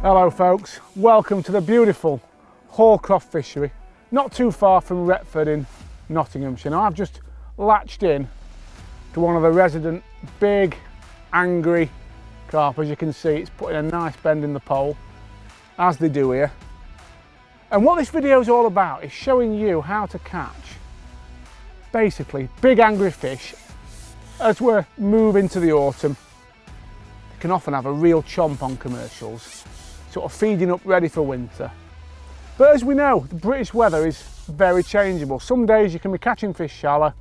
Hello folks, welcome to the beautiful Hallcroft fishery, not too far from Retford in Nottinghamshire. Now I've just latched in to one of the resident big, angry carp. As you can see, it's putting a nice bend in the pole, as they do here. And what this video is all about is showing you how to catch basically big angry fish as we're moving to the autumn. You can often have a real chomp on commercials, sort of feeding up ready for winter. But as we know, the British weather is very changeable. Some days you can be catching fish shallow,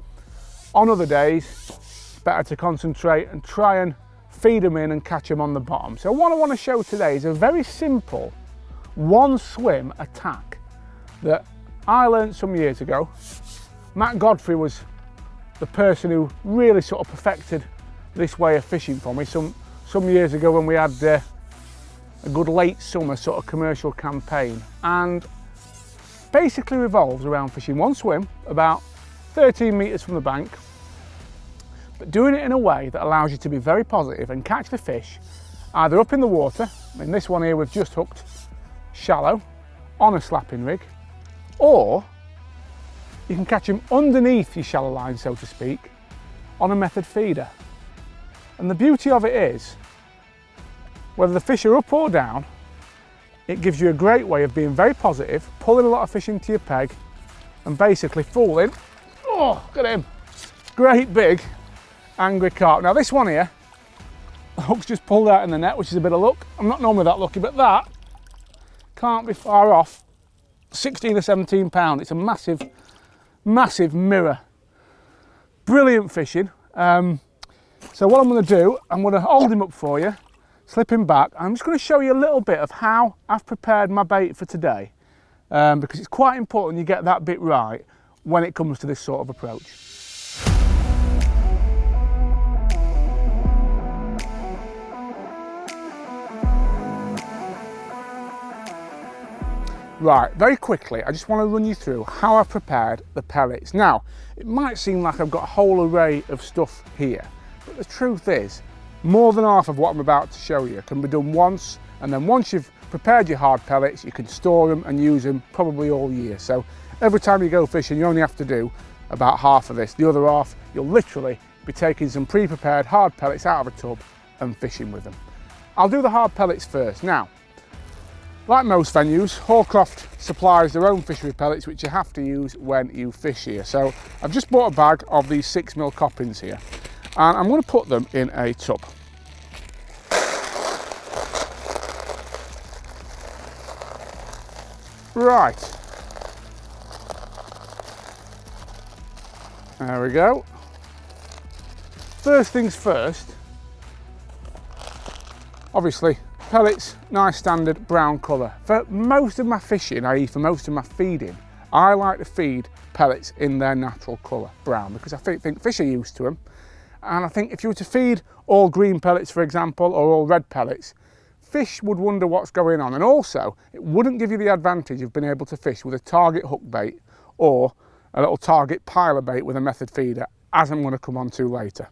on other days it's better to concentrate and try and feed them in and catch them on the bottom. So what I want to show today is a very simple one swim attack that I learned some years ago. Matt Godfrey was the person who really sort of perfected this way of fishing for me some years ago when we had a good late summer sort of commercial campaign, and basically revolves around fishing one swim about 13 metres from the bank, but doing it in a way that allows you to be very positive and catch the fish either up in the water. In this one here we've just hooked shallow on a slapping rig, or you can catch them underneath your shallow line, so to speak, on a method feeder. And the beauty of it is, whether the fish are up or down, it gives you a great way of being very positive, pulling a lot of fish into your peg and basically fooling, oh, look at him, great big angry carp. Now this one here, the hook's just pulled out in the net, which is a bit of luck. I'm not normally that lucky, but that can't be far off 16 or 17 pound. It's a massive, massive mirror. Brilliant fishing. So what I'm going to do, I'm going to hold him up for you, slip him back. I'm just going to show you a little bit of how I've prepared my bait for today, because it's quite important you get that bit right when it comes to this sort of approach. Right, very quickly, I just want to run you through how I've prepared the pellets. Now, it might seem like I've got a whole array of stuff here, but the truth is, more than half of what I'm about to show you can be done once, and then once you've prepared your hard pellets, you can store them and use them probably all year. So every time you go fishing, you only have to do about half of this. The other half, you'll literally be taking some pre-prepared hard pellets out of a tub and fishing with them. I'll do the hard pellets first. Now, like most venues, Hallcroft supplies their own fishery pellets, which you have to use when you fish here. So I've just bought a bag of these 6mm coppins here, and I'm going to put them in a tub. Right, there we go. First things first, obviously pellets, nice standard brown colour. For most of my fishing, i.e. for most of my feeding, I like to feed pellets in their natural colour, brown, because I think fish are used to them. And I think if you were to feed all green pellets, for example, or all red pellets, fish would wonder what's going on. And also, it wouldn't give you the advantage of being able to fish with a target hook bait or a little target piler bait with a method feeder, as I'm going to come on to later.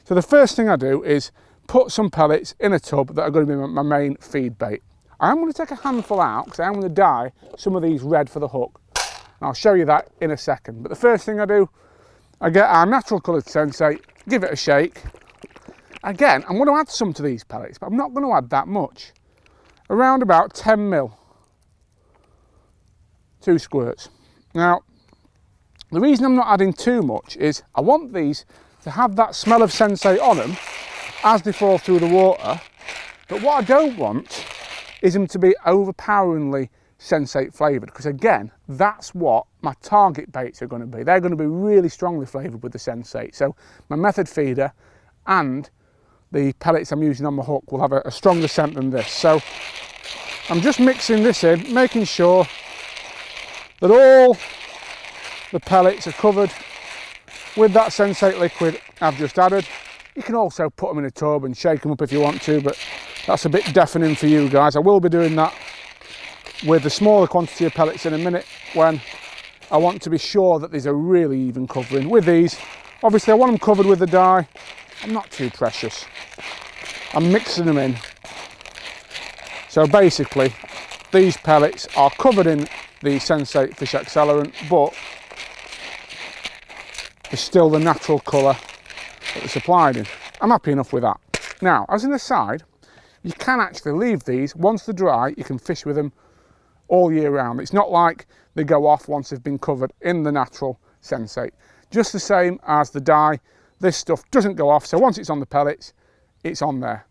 So the first thing I do is put some pellets in a tub that are going to be my main feed bait. I'm going to take a handful out because I'm going to dye some of these red for the hook. And I'll show you that in a second. But the first thing I do, I get our natural coloured sensate, give it a shake. Again, I'm going to add some to these pellets, but I'm not going to add that much. Around about 10mm. 2 squirts. Now, the reason I'm not adding too much is I want these to have that smell of sensate on them as they fall through the water, but what I don't want is them to be overpoweringly sensate flavoured, because again, that's what my target baits are going to be. They're going to be really strongly flavoured with the sensate. So my method feeder and the pellets I'm using on my hook will have a stronger scent than this. So I'm just mixing this in, making sure that all the pellets are covered with that sensate liquid I've just added. You can also put them in a tub and shake them up if you want to, but that's a bit deafening for you guys. I will be doing that with the smaller quantity of pellets in a minute when I want to be sure that there's a really even covering. With these, obviously I want them covered with the dye. I'm not too precious. I'm mixing them in. So basically, these pellets are covered in the Sensate fish accelerant, but it's still the natural colour that they're supplied in. I'm happy enough with that. Now, as an aside, you can actually leave these. Once they're dry, you can fish with them all year round. It's not like they go off once they've been covered in the natural Sensate. Just the same as the dye, this stuff doesn't go off, so once it's on the pellets, it's on there.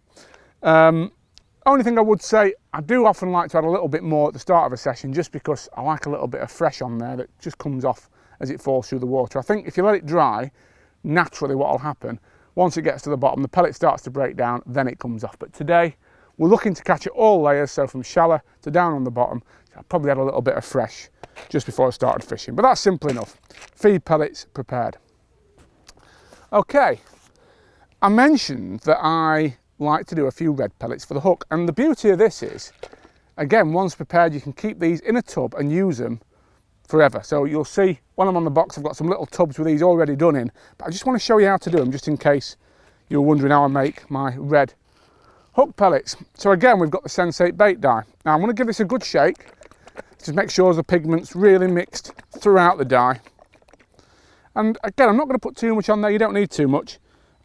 Only thing I would say, I do often like to add a little bit more at the start of a session, just because I like a little bit of fresh on there that just comes off as it falls through the water. I think if you let it dry, naturally what will happen, once it gets to the bottom, the pellet starts to break down, then it comes off. But today, we're looking to catch it all layers, so from shallow to down on the bottom. So I probably had a little bit of fresh just before I started fishing, but that's simple enough. Feed pellets prepared. Okay, I mentioned that I like to do a few red pellets for the hook, and the beauty of this is, again, once prepared, you can keep these in a tub and use them forever. So you'll see when I'm on the box, I've got some little tubs with these already done in, but I just want to show you how to do them, just in case you're wondering how I make my red hook pellets. So again, we've got the Sensate bait dye. Now I'm going to give this a good shake, just make sure the pigment's really mixed throughout the dye. And again, I'm not going to put too much on there, you don't need too much.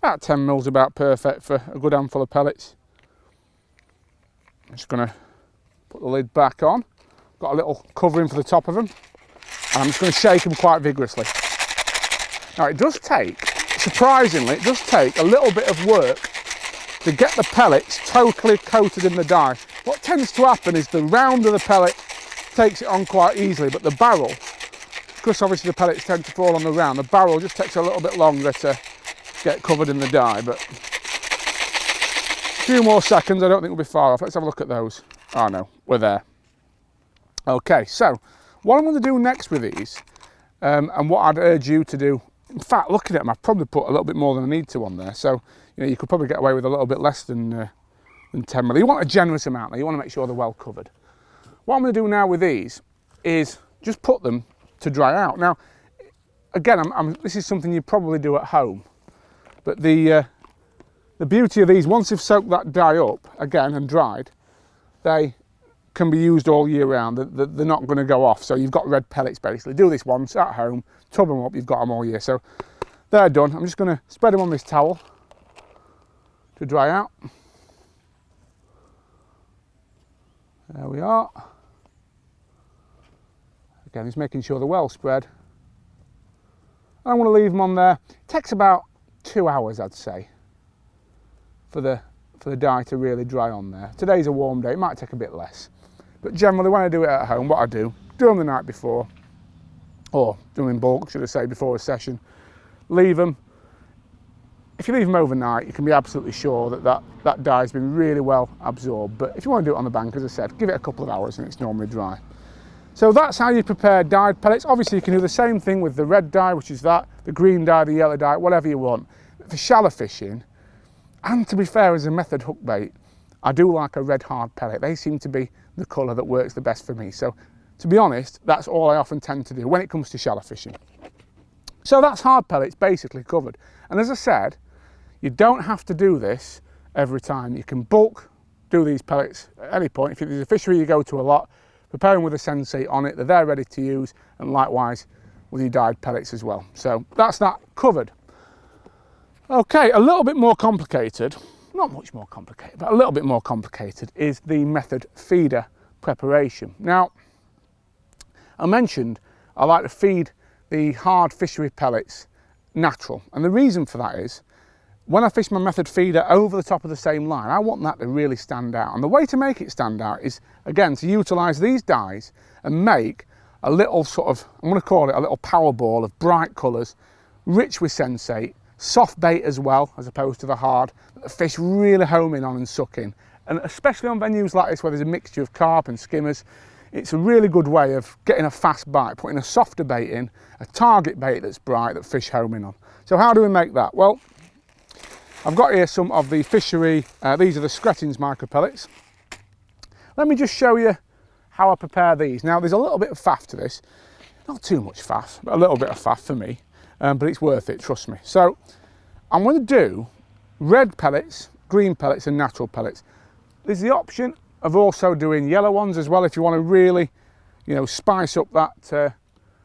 About 10 mils about perfect for a good handful of pellets. I'm just going to put the lid back on. Got a little covering for the top of them. And I'm just going to shake them quite vigorously. Now it does take, surprisingly, it does take a little bit of work to get the pellets totally coated in the dye. What tends to happen is the round of the pellet takes it on quite easily, but the barrel, because obviously the pellets tend to fall on the round, the barrel just takes a little bit longer to get covered in the dye. But a few more seconds, I don't think we'll be far off. Let's have a look at those. Oh no, we're there. Okay, so what I'm going to do next with these, and what I'd urge you to do, in fact, looking at them, I've probably put a little bit more than I need to on there, so you know, you could probably get away with a little bit less than 10 mil. You want a generous amount, you want to make sure they're well covered. What I'm going to do now with these is just put them to dry out. Now, again, this is something you probably do at home, but the beauty of these, once you've soaked that dye up again and dried, they can be used all year round. They're not going to go off. So you've got red pellets basically. Do this once at home, tub them up, you've got them all year. So they're done. I'm just going to spread them on this towel to dry out. There we are. Again, just making sure they're well spread. I'm going to leave them on there. It takes about 2 hours, I'd say, for the dye to really dry on there. Today's a warm day, it might take a bit less. But generally when I do it at home, what I do them the night before, or do them in bulk, should I say, before a session. Leave them. If you leave them overnight, you can be absolutely sure that dye has been really well absorbed. But if you want to do it on the bank, as I said, give it a couple of hours and it's normally dry. So that's how you prepare dyed pellets. Obviously you can do the same thing with the red dye, which is that, the green dye, the yellow dye, whatever you want. For shallow fishing, and to be fair, as a method hook bait, I do like a red hard pellet. They seem to be the colour that works the best for me. So to be honest, that's all I often tend to do when it comes to shallow fishing. So that's hard pellets basically covered. And as I said, you don't have to do this every time. You can bulk do these pellets at any point. If there's a fishery you go to a lot, prepare them with a Sensate on it. They're there ready to use, and likewise with your dyed pellets as well. So that's that covered. Okay, a little bit more complicated, not much more complicated, but a little bit more complicated is the method feeder preparation. Now, I mentioned I like to feed the hard fishery pellets natural, and the reason for that is when I fish my method feeder over the top of the same line, I want that to really stand out. And the way to make it stand out is, again, to utilise these dyes and make a little sort of, I'm going to call it a little power ball of bright colours, rich with Sensate, soft bait as well, as opposed to the hard, that the fish really home in on and suck in. And especially on venues like this where there's a mixture of carp and skimmers, it's a really good way of getting a fast bite, putting a softer bait in, a target bait that's bright that fish home in on. So how do we make that? Well, I've got here some of the fishery, these are the Scretins micro pellets. Let me just show you how I prepare these. Now there's a little bit of faff to this, not too much faff, but a little bit of faff for me, but it's worth it, trust me. So I'm going to do red pellets, green pellets and natural pellets. There's the option of also doing yellow ones as well if you want to really, you know, spice up that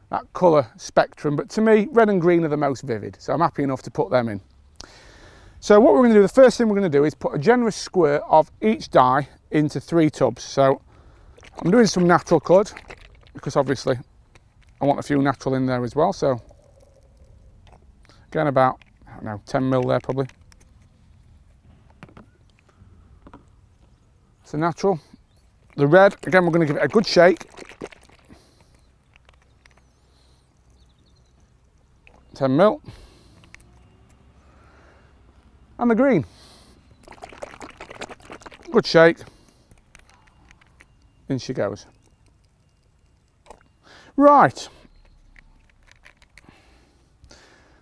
that colour spectrum. But to me, red and green are the most vivid, so I'm happy enough to put them in. So what we're going to do, the first thing we're going to do is put a generous squirt of each dye into 3 tubs. So I'm doing some natural coloured because obviously I want a few natural in there as well. So again, about, I don't know, 10 mil there probably. It's a natural. The red, again, we're going to give it a good shake. 10 mil. And the green. Good shake. In she goes. Right.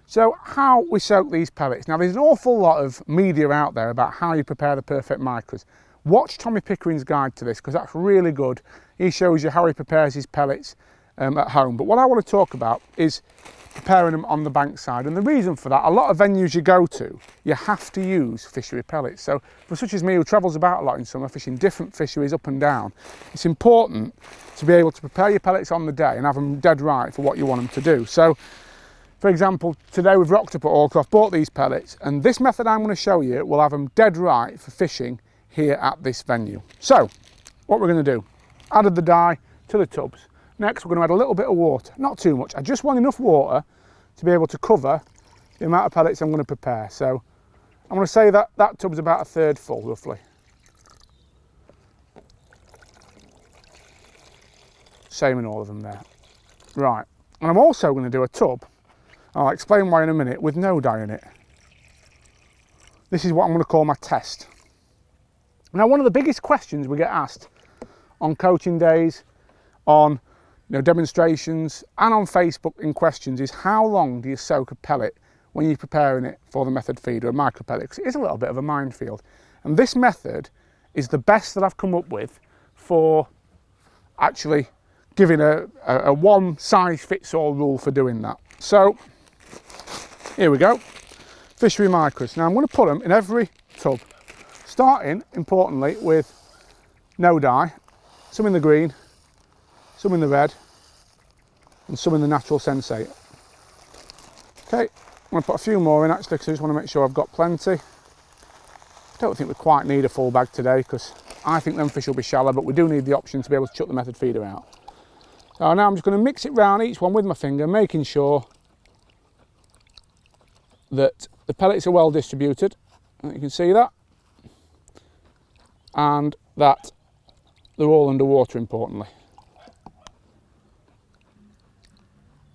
So how we soak these pellets. Now there's an awful lot of media out there about how you prepare the perfect micros. Watch Tommy Pickering's guide to this because that's really good. He shows you how he prepares his pellets at home. But what I want to talk about is preparing them on the bank side, and the reason for that, a lot of venues you go to, you have to use fishery pellets. So for such as me who travels about a lot in summer, fishing different fisheries up and down, it's important to be able to prepare your pellets on the day and have them dead right for what you want them to do. So for example, today we've rocked up at Allcroft, bought these pellets, and this method I'm going to show you will have them dead right for fishing here at this venue. So what we're going to do, added the dye to the tubs. Next, we're going to add a little bit of water, not too much. I just want enough water to be able to cover the amount of pellets I'm going to prepare. So I'm going to say that that tub's about a third full, roughly. Same in all of them there. Right, and I'm also going to do a tub, I'll explain why in a minute, with no dye in it. This is what I'm going to call my test. Now, one of the biggest questions we get asked on coaching days, on demonstrations and on Facebook in questions is how long do you soak a pellet when you're preparing it for the method feed or a micro pellet, because it is a little bit of a minefield. And this method is the best that I've come up with for actually giving a one size fits all rule for doing that. So here we go, fishery micros. Now I'm going to put them in every tub, starting importantly with no dye, some in the green, some in the red, and some in the natural sensate. Okay, I'm going to put a few more in actually because I just want to make sure I've got plenty. I don't think we quite need a full bag today because I think them fish will be shallow, but we do need the option to be able to chuck the method feeder out. So now I'm just going to mix it round each one with my finger, making sure that the pellets are well distributed, and you can see that, and that they're all underwater importantly.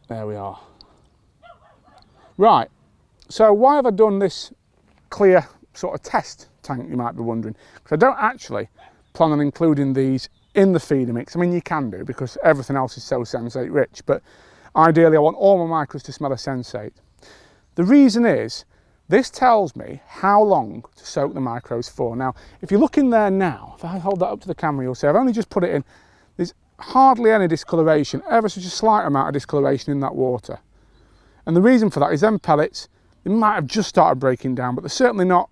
There we are. Right, so why have I done this clear sort of test tank, you might be wondering? Because I don't actually plan on including these in the feeder mix. I mean, you can do because everything else is so sensate rich, but ideally I want all my micros to smell of sensate. The reason is, this tells me how long to soak the micros for. Now, if you look in there now, if I hold that up to the camera, you'll see I've only just put it in. There's hardly any discoloration, ever such a slight amount of discoloration in that water. And the reason for that is them pellets, they might have just started breaking down, but they're certainly not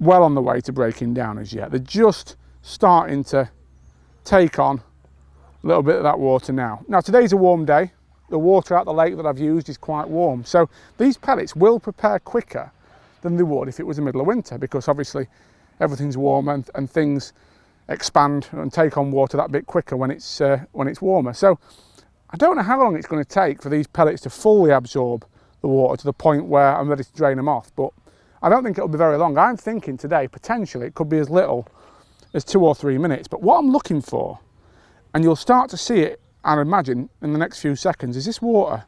well on the way to breaking down as yet. They're just starting to take on a little bit of that water now. Now, today's a warm day. The water out the lake that I've used is quite warm. So these pellets will prepare quicker than they would if it was the middle of winter, because obviously everything's warm and things expand and take on water that bit quicker when it's warmer. So I don't know how long it's going to take for these pellets to fully absorb the water to the point where I'm ready to drain them off, but I don't think it'll be very long. I'm thinking today potentially it could be as little as 2 or 3 minutes. But what I'm looking for, and you'll start to see it, I imagine, in the next few seconds, is this water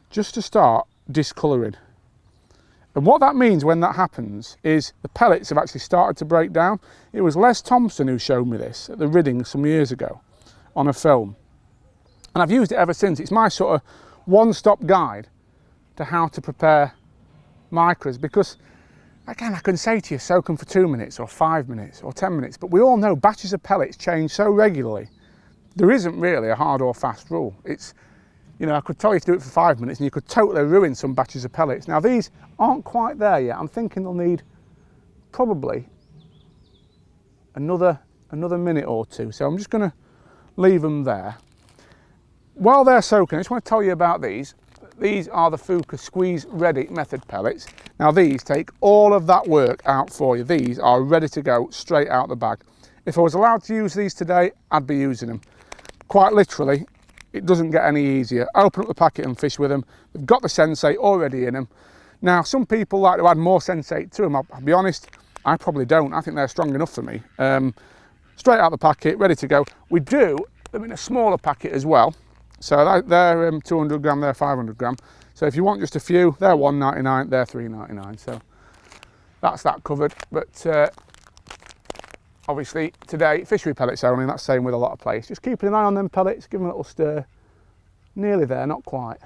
just to start discolouring. And what that means when that happens is the pellets have actually started to break down. It was Les Thompson who showed me this at the Ridding some years ago on a film. And I've used it ever since. It's my sort of one-stop guide to how to prepare micros, because again, I can say to you, soak them for 2 minutes or 5 minutes or 10 minutes, but we all know batches of pellets change so regularly. There isn't really a hard or fast rule. It's, I could tell you to do it for 5 minutes and you could totally ruin some batches of pellets. Now these aren't quite there yet. I'm thinking they'll need probably another another minute or two. So I'm just going to leave them there. While they're soaking, I just want to tell you about these. These are the Fuca squeeze ready method pellets. Now these take all of that work out for you. These are ready to go straight out the bag. If I was allowed to use these today, I'd be using them. Quite literally, it doesn't get any easier. Open up the packet and fish with them. They've got the sensate already in them. Now, some people like to add more sensate to them. I'll be honest, I probably don't. I think they're strong enough for me. Straight out the packet, ready to go. We do them in a smaller packet as well. So they're 200 gram, they're 500 gram. So if you want just a few, they're $1.99, they're $3.99. So that's that covered. But obviously today, fishery pellets only, and that's the same with a lot of places. Just keeping an eye on them pellets, give them a little stir. Nearly there, not quite.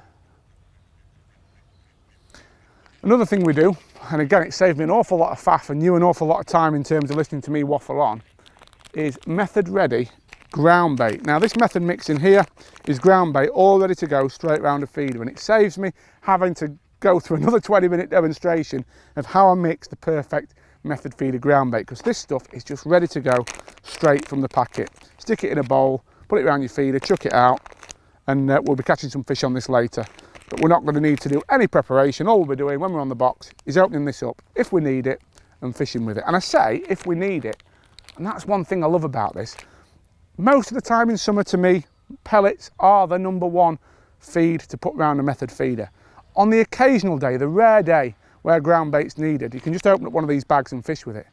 Another thing we do, and again it saved me an awful lot of faff and you an awful lot of time in terms of listening to me waffle on, is method ready ground bait. Now this method mix in here is ground bait all ready to go straight round a feeder, and it saves me having to go through another 20-minute demonstration of how I mix the perfect method feeder ground bait, because this stuff is just ready to go straight from the packet. Stick it in a bowl, put it around your feeder, chuck it out, and we'll be catching some fish on this later. But we're not going to need to do any preparation. All we'll be doing when we're on the box is opening this up if we need it and fishing with it. And I say if we need it, and that's one thing I love about this. Most of the time in summer, to me, pellets are the #1 feed to put round a method feeder. On the occasional day, the rare day where ground bait's needed, you can just open up one of these bags and fish with it.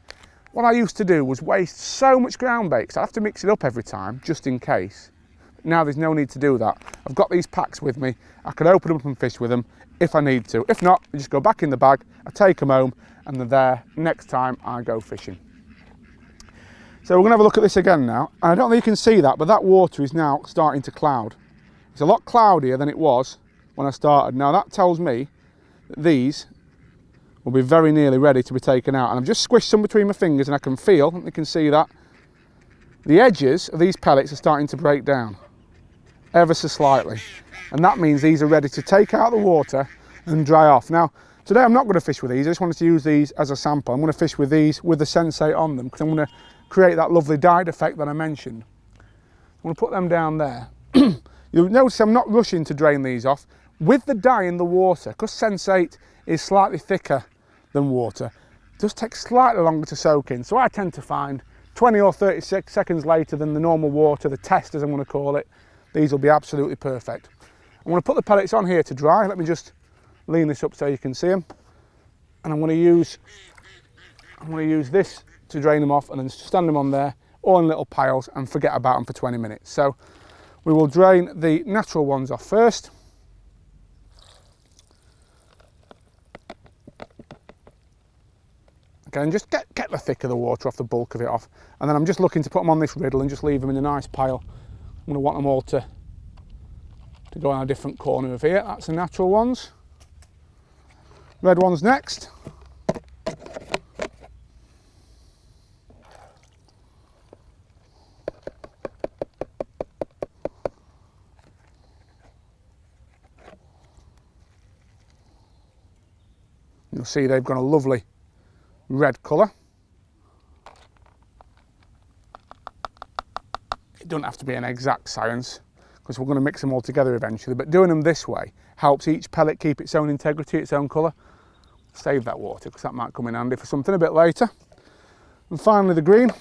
What I used to do was waste so much ground bait, because I have to mix it up every time, just in case. Now there's no need to do that. I've got these packs with me. I can open them up and fish with them if I need to. If not, I just go back in the bag, I take them home, and they're there next time I go fishing. So we're going to have a look at this again now. I don't think you can see that, but that water is now starting to cloud. It's a lot cloudier than it was when I started. Now that tells me that these will be very nearly ready to be taken out. And I've just squished some between my fingers and I can feel, you can see that, the edges of these pellets are starting to break down ever so slightly. And that means these are ready to take out the water and dry off. Now, today I'm not going to fish with these. I just wanted to use these as a sample. I'm going to fish with these with the sensate on them, because I'm going to create that lovely dyed effect that I mentioned. I'm going to put them down there. You'll notice I'm not rushing to drain these off. With the dye in the water, because sensate is slightly thicker than water, it does take slightly longer to soak in. So I tend to find 20 or 30 seconds later than the normal water, the test as I'm going to call it, these will be absolutely perfect. I'm going to put the pellets on here to dry. Let me just lean this up so you can see them. And I'm going to use this to drain them off, and then stand them on there, all in little piles, and forget about them for 20 minutes. So we will drain the natural ones off first. Okay, and just get the thick of the water off, the bulk of it off. And then I'm just looking to put them on this riddle and just leave them in a nice pile. I'm going to want them all to go on a different corner of here. That's the natural ones. Red ones next. You'll see they've got a lovely red colour. It doesn't have to be an exact science, because we're going to mix them all together eventually, but doing them this way helps each pellet keep its own integrity, its own colour. Save that water, because that might come in handy for something a bit later. And finally the green.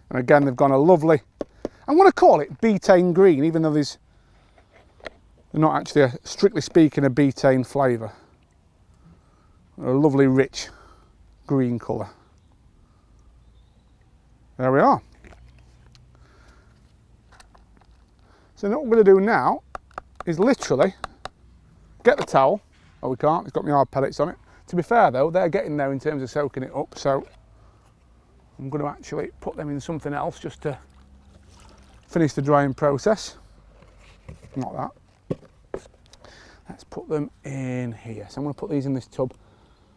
And again, they've gone a lovely, I'm going to call it betaine green, even though they're not actually, strictly speaking, a betaine flavour. A lovely rich green colour. There we are. So what we're going to do now is literally get the towel. Oh, we can't, it's got my hard pellets on it. To be fair though, they're getting there in terms of soaking it up, so I'm going to actually put them in something else just to finish the drying process. Not that. Let's put them in here. So I'm going to put these in this tub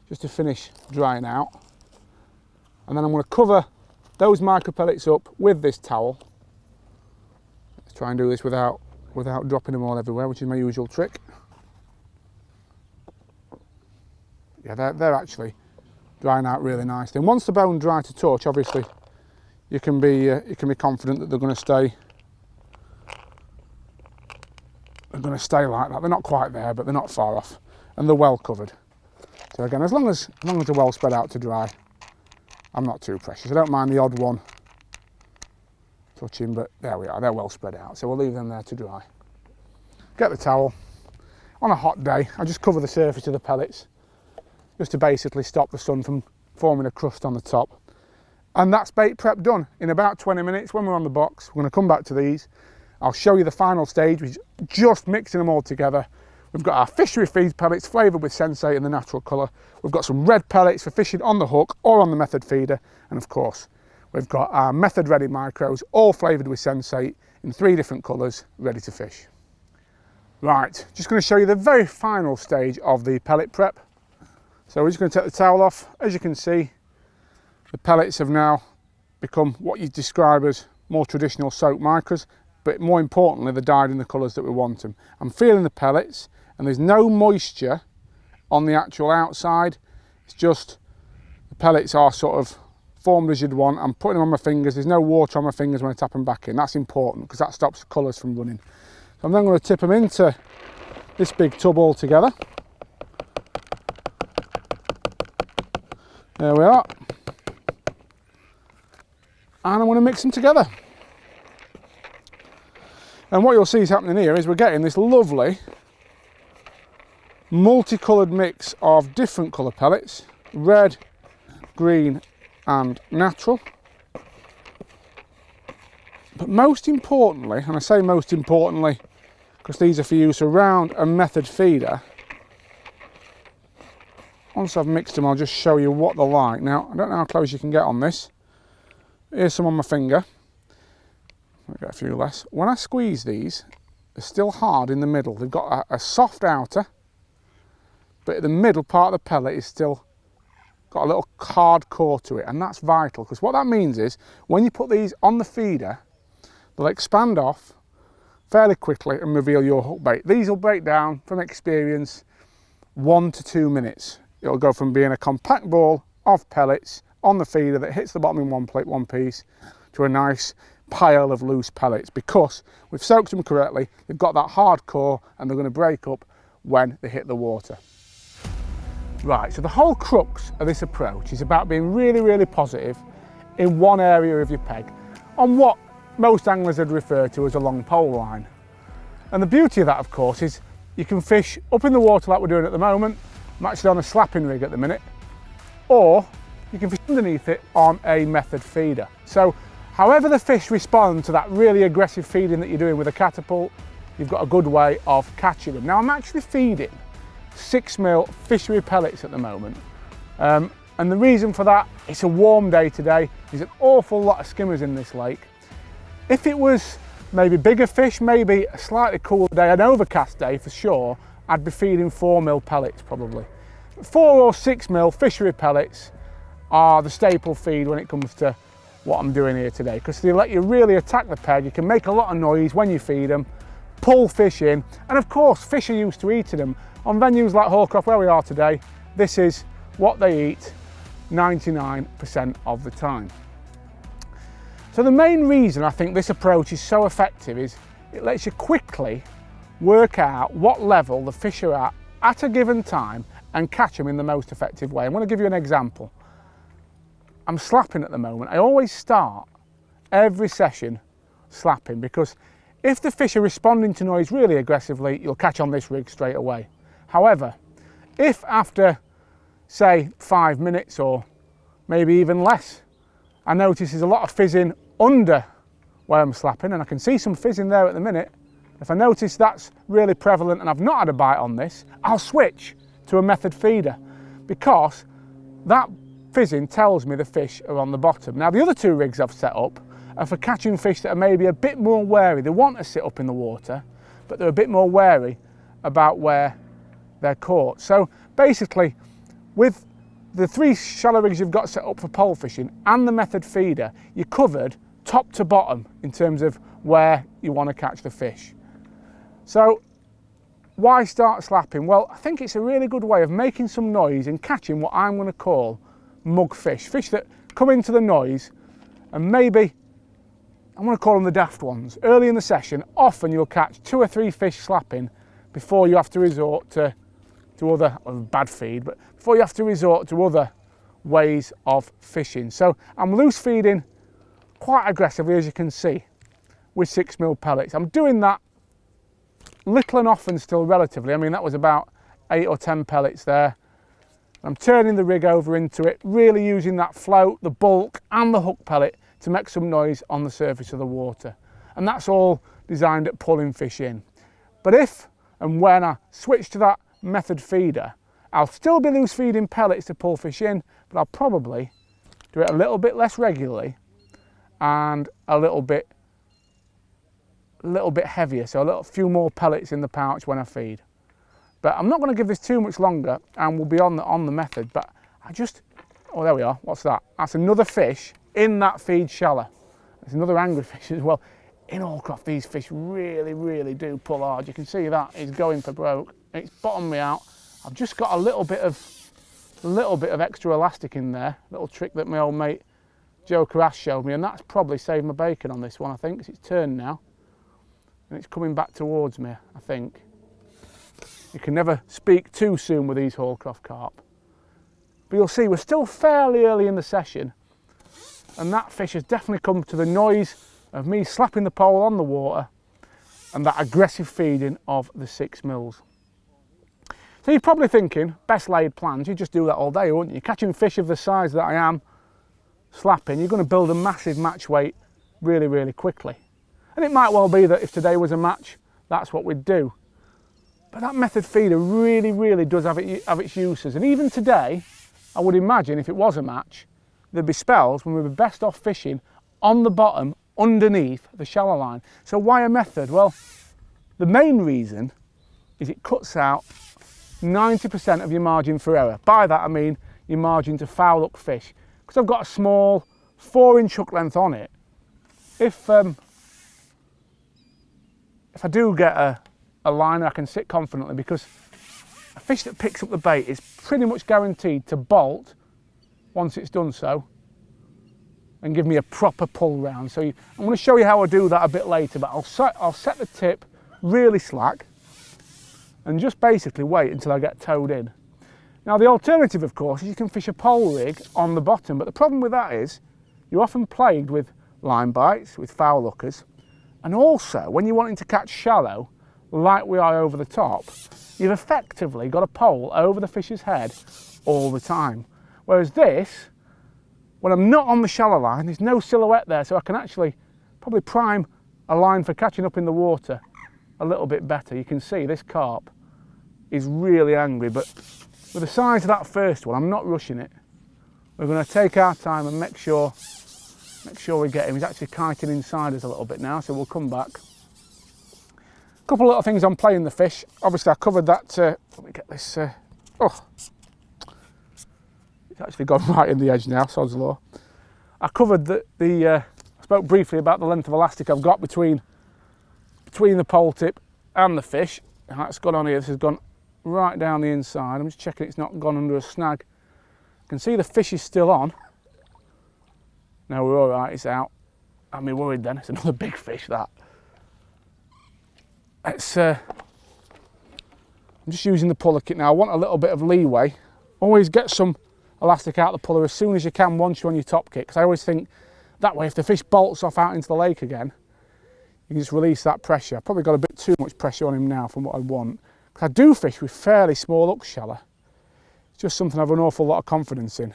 just to finish drying out. And then I'm going to cover those micro pellets up with this towel. Let's try and do this without dropping them all everywhere, which is my usual trick. Yeah, they're actually drying out really nicely. And once the bone dry to touch, obviously, you can be confident that they're going to stay. They're going to stay like that. They're not quite there, but they're not far off, and they're well covered. So again, as long as they're well spread out to dry, I'm not too precious. I don't mind the odd one touching, but there we are. They're well spread out, so we'll leave them there to dry. Get the towel. On a hot day, I just cover the surface of the pellets, just to basically stop the sun from forming a crust on the top. And that's bait prep done. In about 20 minutes, when we're on the box, we're going to come back to these. I'll show you the final stage, which is just mixing them all together. We've got our fishery feed pellets flavoured with sensate in the natural colour. We've got some red pellets for fishing on the hook or on the method feeder. And of course, we've got our method ready micros, all flavoured with sensate in 3 different colours, ready to fish. Right, just going to show you the very final stage of the pellet prep. So we're just going to take the towel off. As you can see, the pellets have now become what you describe as more traditional soaked micros, but more importantly, they're dyed in the colours that we want them. I'm feeling the pellets, and there's no moisture on the actual outside. It's just the pellets are sort of formed as you'd want. I'm putting them on my fingers. There's no water on my fingers when I tap them back in. That's important because that stops the colours from running. So I'm then going to tip them into this big tub all together. There we are. And I'm going to mix them together. And what you'll see is happening here is we're getting this lovely multicoloured mix of different colour pellets, red, green and natural. But most importantly, and I say most importantly because these are for use around a method feeder, once I've mixed them, I'll just show you what they're like. Now, I don't know how close you can get on this. Here's some on my finger. I'll get a few less. When I squeeze these, they're still hard in the middle. They've got a soft outer, but the middle part of the pellet is still got a little hard core to it, and that's vital because what that means is when you put these on the feeder, they'll expand off fairly quickly and reveal your hook bait. These will break down, from experience, 1 to 2 minutes. It'll go from being a compact ball of pellets on the feeder that hits the bottom in one piece to a nice pile of loose pellets because we've soaked them correctly, they've got that hard core and they're going to break up when they hit the water. Right, so the whole crux of this approach is about being really, really positive in one area of your peg on what most anglers would refer to as a long pole line. And the beauty of that, of course, is you can fish up in the water like we're doing at the moment. I'm actually on a slapping rig at the minute, or you can fish underneath it on a method feeder. So however the fish respond to that really aggressive feeding that you're doing with a catapult, you've got a good way of catching them. Now I'm actually feeding 6mm fishery pellets at the moment. And the reason for that, it's a warm day today. There's an awful lot of skimmers in this lake. If it was maybe bigger fish, maybe a slightly cooler day, an overcast day for sure, I'd be feeding 4mm pellets probably. 4 or 6mm fishery pellets are the staple feed when it comes to what I'm doing here today, because they let you really attack the peg. You can make a lot of noise when you feed them, pull fish in, and of course fish are used to eating them. On venues like Hallcroft where we are today, this is what they eat 99% of the time. So the main reason I think this approach is so effective is it lets you quickly work out what level the fish are at a given time and catch them in the most effective way. I'm going to give you an example. I'm slapping at the moment. I always start every session slapping because if the fish are responding to noise really aggressively, you'll catch on this rig straight away. However, if after say 5 minutes or maybe even less, I notice there's a lot of fizzing under where I'm slapping, and I can see some fizzing there at the minute. If I notice that's really prevalent and I've not had a bite on this, I'll switch to a method feeder because that fizzing tells me the fish are on the bottom. Now the other 2 rigs I've set up are for catching fish that are maybe a bit more wary. They want to sit up in the water, but they're a bit more wary about where they're caught. So basically, with the 3 shallow rigs you've got set up for pole fishing and the method feeder, you're covered top to bottom in terms of where you want to catch the fish. So why start slapping? Well, I think it's a really good way of making some noise and catching what I'm going to call mug fish that come into the noise, and maybe, I'm going to call them the daft ones. Early in the session, often you'll catch 2 or 3 fish slapping before you have to resort to other, bad feed, but before you have to resort to other ways of fishing. So I'm loose feeding quite aggressively, as you can see, with 6mm pellets. I'm doing that little and often still relatively. I mean, that was about 8 or 10 pellets there. I'm turning the rig over into it, really using that float, the bulk and the hook pellet to make some noise on the surface of the water. And that's all designed at pulling fish in. But if and when I switch to that method feeder, I'll still be loose feeding pellets to pull fish in, but I'll probably do it a little bit less regularly and a little bit heavier, so a few more pellets in the pouch when I feed. But I'm not going to give this too much longer, and we'll be on the method. But oh, there we are. What's that? That's another fish in that feed shallow. There's another angry fish as well. In Allcroft, these fish really do pull hard. You can see that he's going for broke. It's bottomed me out. I've just got a little bit of extra elastic in there. Little trick that my old mate Joe Carp showed me, and that's probably saved my bacon on this one, I think, because it's turned now. And it's coming back towards me, I think. You can never speak too soon with these Allcroft carp. But you'll see we're still fairly early in the session, and that fish has definitely come to the noise of me slapping the pole on the water and that aggressive feeding of the 6mm. So you're probably thinking, best laid plans, you just do that all day, wouldn't you? Catching fish of the size that I am slapping, you're going to build a massive match weight really quickly. And it might well be that if today was a match, that's what we'd do. But that method feeder really does have its uses. And even today, I would imagine if it was a match, there'd be spells when we were best off fishing on the bottom, underneath the shallow line. So why a method? Well, the main reason is it cuts out 90% of your margin for error. By that I mean your margin to foul hook fish. Because I've got a small 4-inch hook length on it, if I do get a liner, I can sit confidently, because a fish that picks up the bait is pretty much guaranteed to bolt once it's done so and give me a proper pull round. So I'm going to show you how I do that a bit later, but I'll set the tip really slack and just basically wait until I get towed in. Now the alternative, of course, is you can fish a pole rig on the bottom, but the problem with that is you're often plagued with line bites, with foul hookers, and also when you're wanting to catch shallow, like we are over the top, you've effectively got a pole over the fish's head all the time. Whereas this, when I'm not on the shallow line, there's no silhouette there, so I can actually probably prime a line for catching up in the water a little bit better. You can see this carp is really angry, but with the size of that first one, I'm not rushing it. We're going to take our time and make sure we get him. He's actually kiting inside us a little bit now, so we'll come back. A couple of little things on playing the fish. Obviously I covered that, let me get this, oh, it's actually gone right in the edge now, sod's law. I covered I spoke briefly about the length of elastic I've got between the pole tip and the fish. And that's gone on here, this has gone right down the inside. I'm just checking it's not gone under a snag. You can see the fish is still on. No, we're all right, it's out. I'm worried then, it's another big fish that. I'm just using the puller kit now. I want a little bit of leeway. Always get some elastic out the puller as soon as you can once you're on your top kit, because I always think that way if the fish bolts off out into the lake again, you can just release that pressure. I've probably got a bit too much pressure on him now from what I want. Because I do fish with fairly small hooks shallow. It's just something I have an awful lot of confidence in.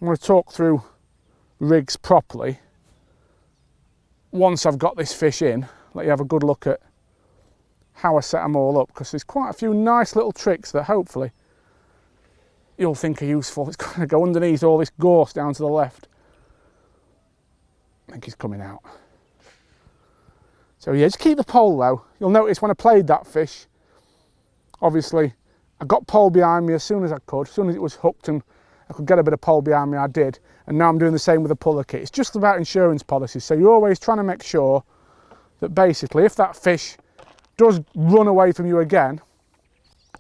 I'm going to talk through rigs properly once I've got this fish in. Let you have a good look at how I set them all up, because there's quite a few nice little tricks that hopefully you'll think are useful. It's going to go underneath all this gorse down to the left. I think he's coming out. So yeah, just keep the pole low. You'll notice when I played that fish, obviously I got pole behind me as soon as I could. As soon as it was hooked and I could get a bit of pole behind me, I did. And now I'm doing the same with the puller kit. It's just about insurance policies. So you're always trying to make sure that basically if that fish does run away from you again,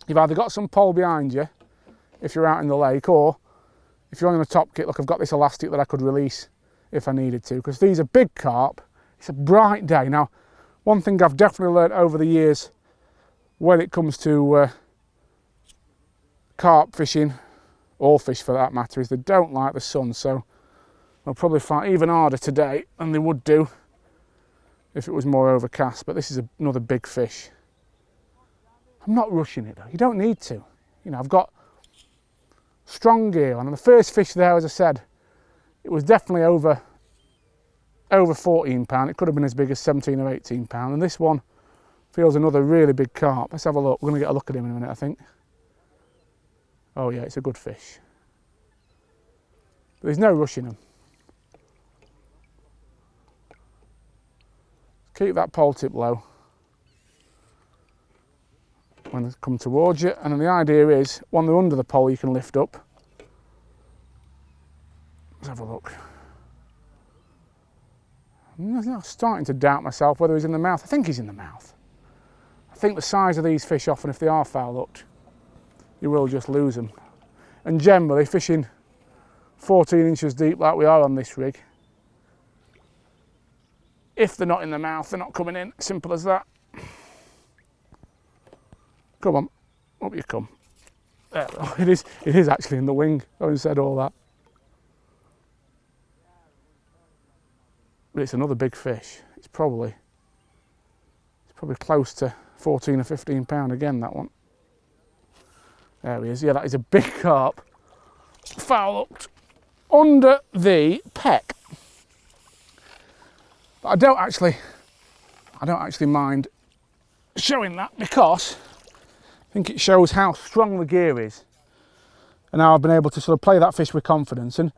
you've either got some pole behind you if you're out in the lake, or if you're on the top kit, look, I've got this elastic that I could release if I needed to, because these are big carp. It's a bright day. Now, one thing I've definitely learned over the years when it comes to carp fishing, all fish for that matter, is they don't like the sun, so they'll probably fight even harder today than they would do if it was more overcast. But this is another big fish. I'm not rushing it though, you don't need to. You know, I've got strong gear on, and the first fish there, as I said, it was definitely over 14 pound. It could have been as big as 17 or 18 pound, and this one feels another really big carp. Let's have a look. We're going to get a look at him in a minute, I think. Oh yeah, it's a good fish. But there's no rushing him. Keep that pole tip low when they come towards you, and then the idea is when they're under the pole you can lift up. Let's have a look. I'm starting to doubt myself whether he's in the mouth. I think he's in the mouth. I think the size of these fish, often if they are foul hooked, you will just lose them. And generally, fishing 14 inches deep like we are on this rig, if they're not in the mouth, they're not coming in. Simple as that. Come on, up you come. There, it is actually in the wing, having said all that. But it's another big fish. It's probably close to 14 or 15 pound again, that one. There he is. Yeah, that is a big carp. Foul hooked under the peck. But I don't actually mind showing that, because I think it shows how strong the gear is and how I've been able to sort of play that fish with confidence. And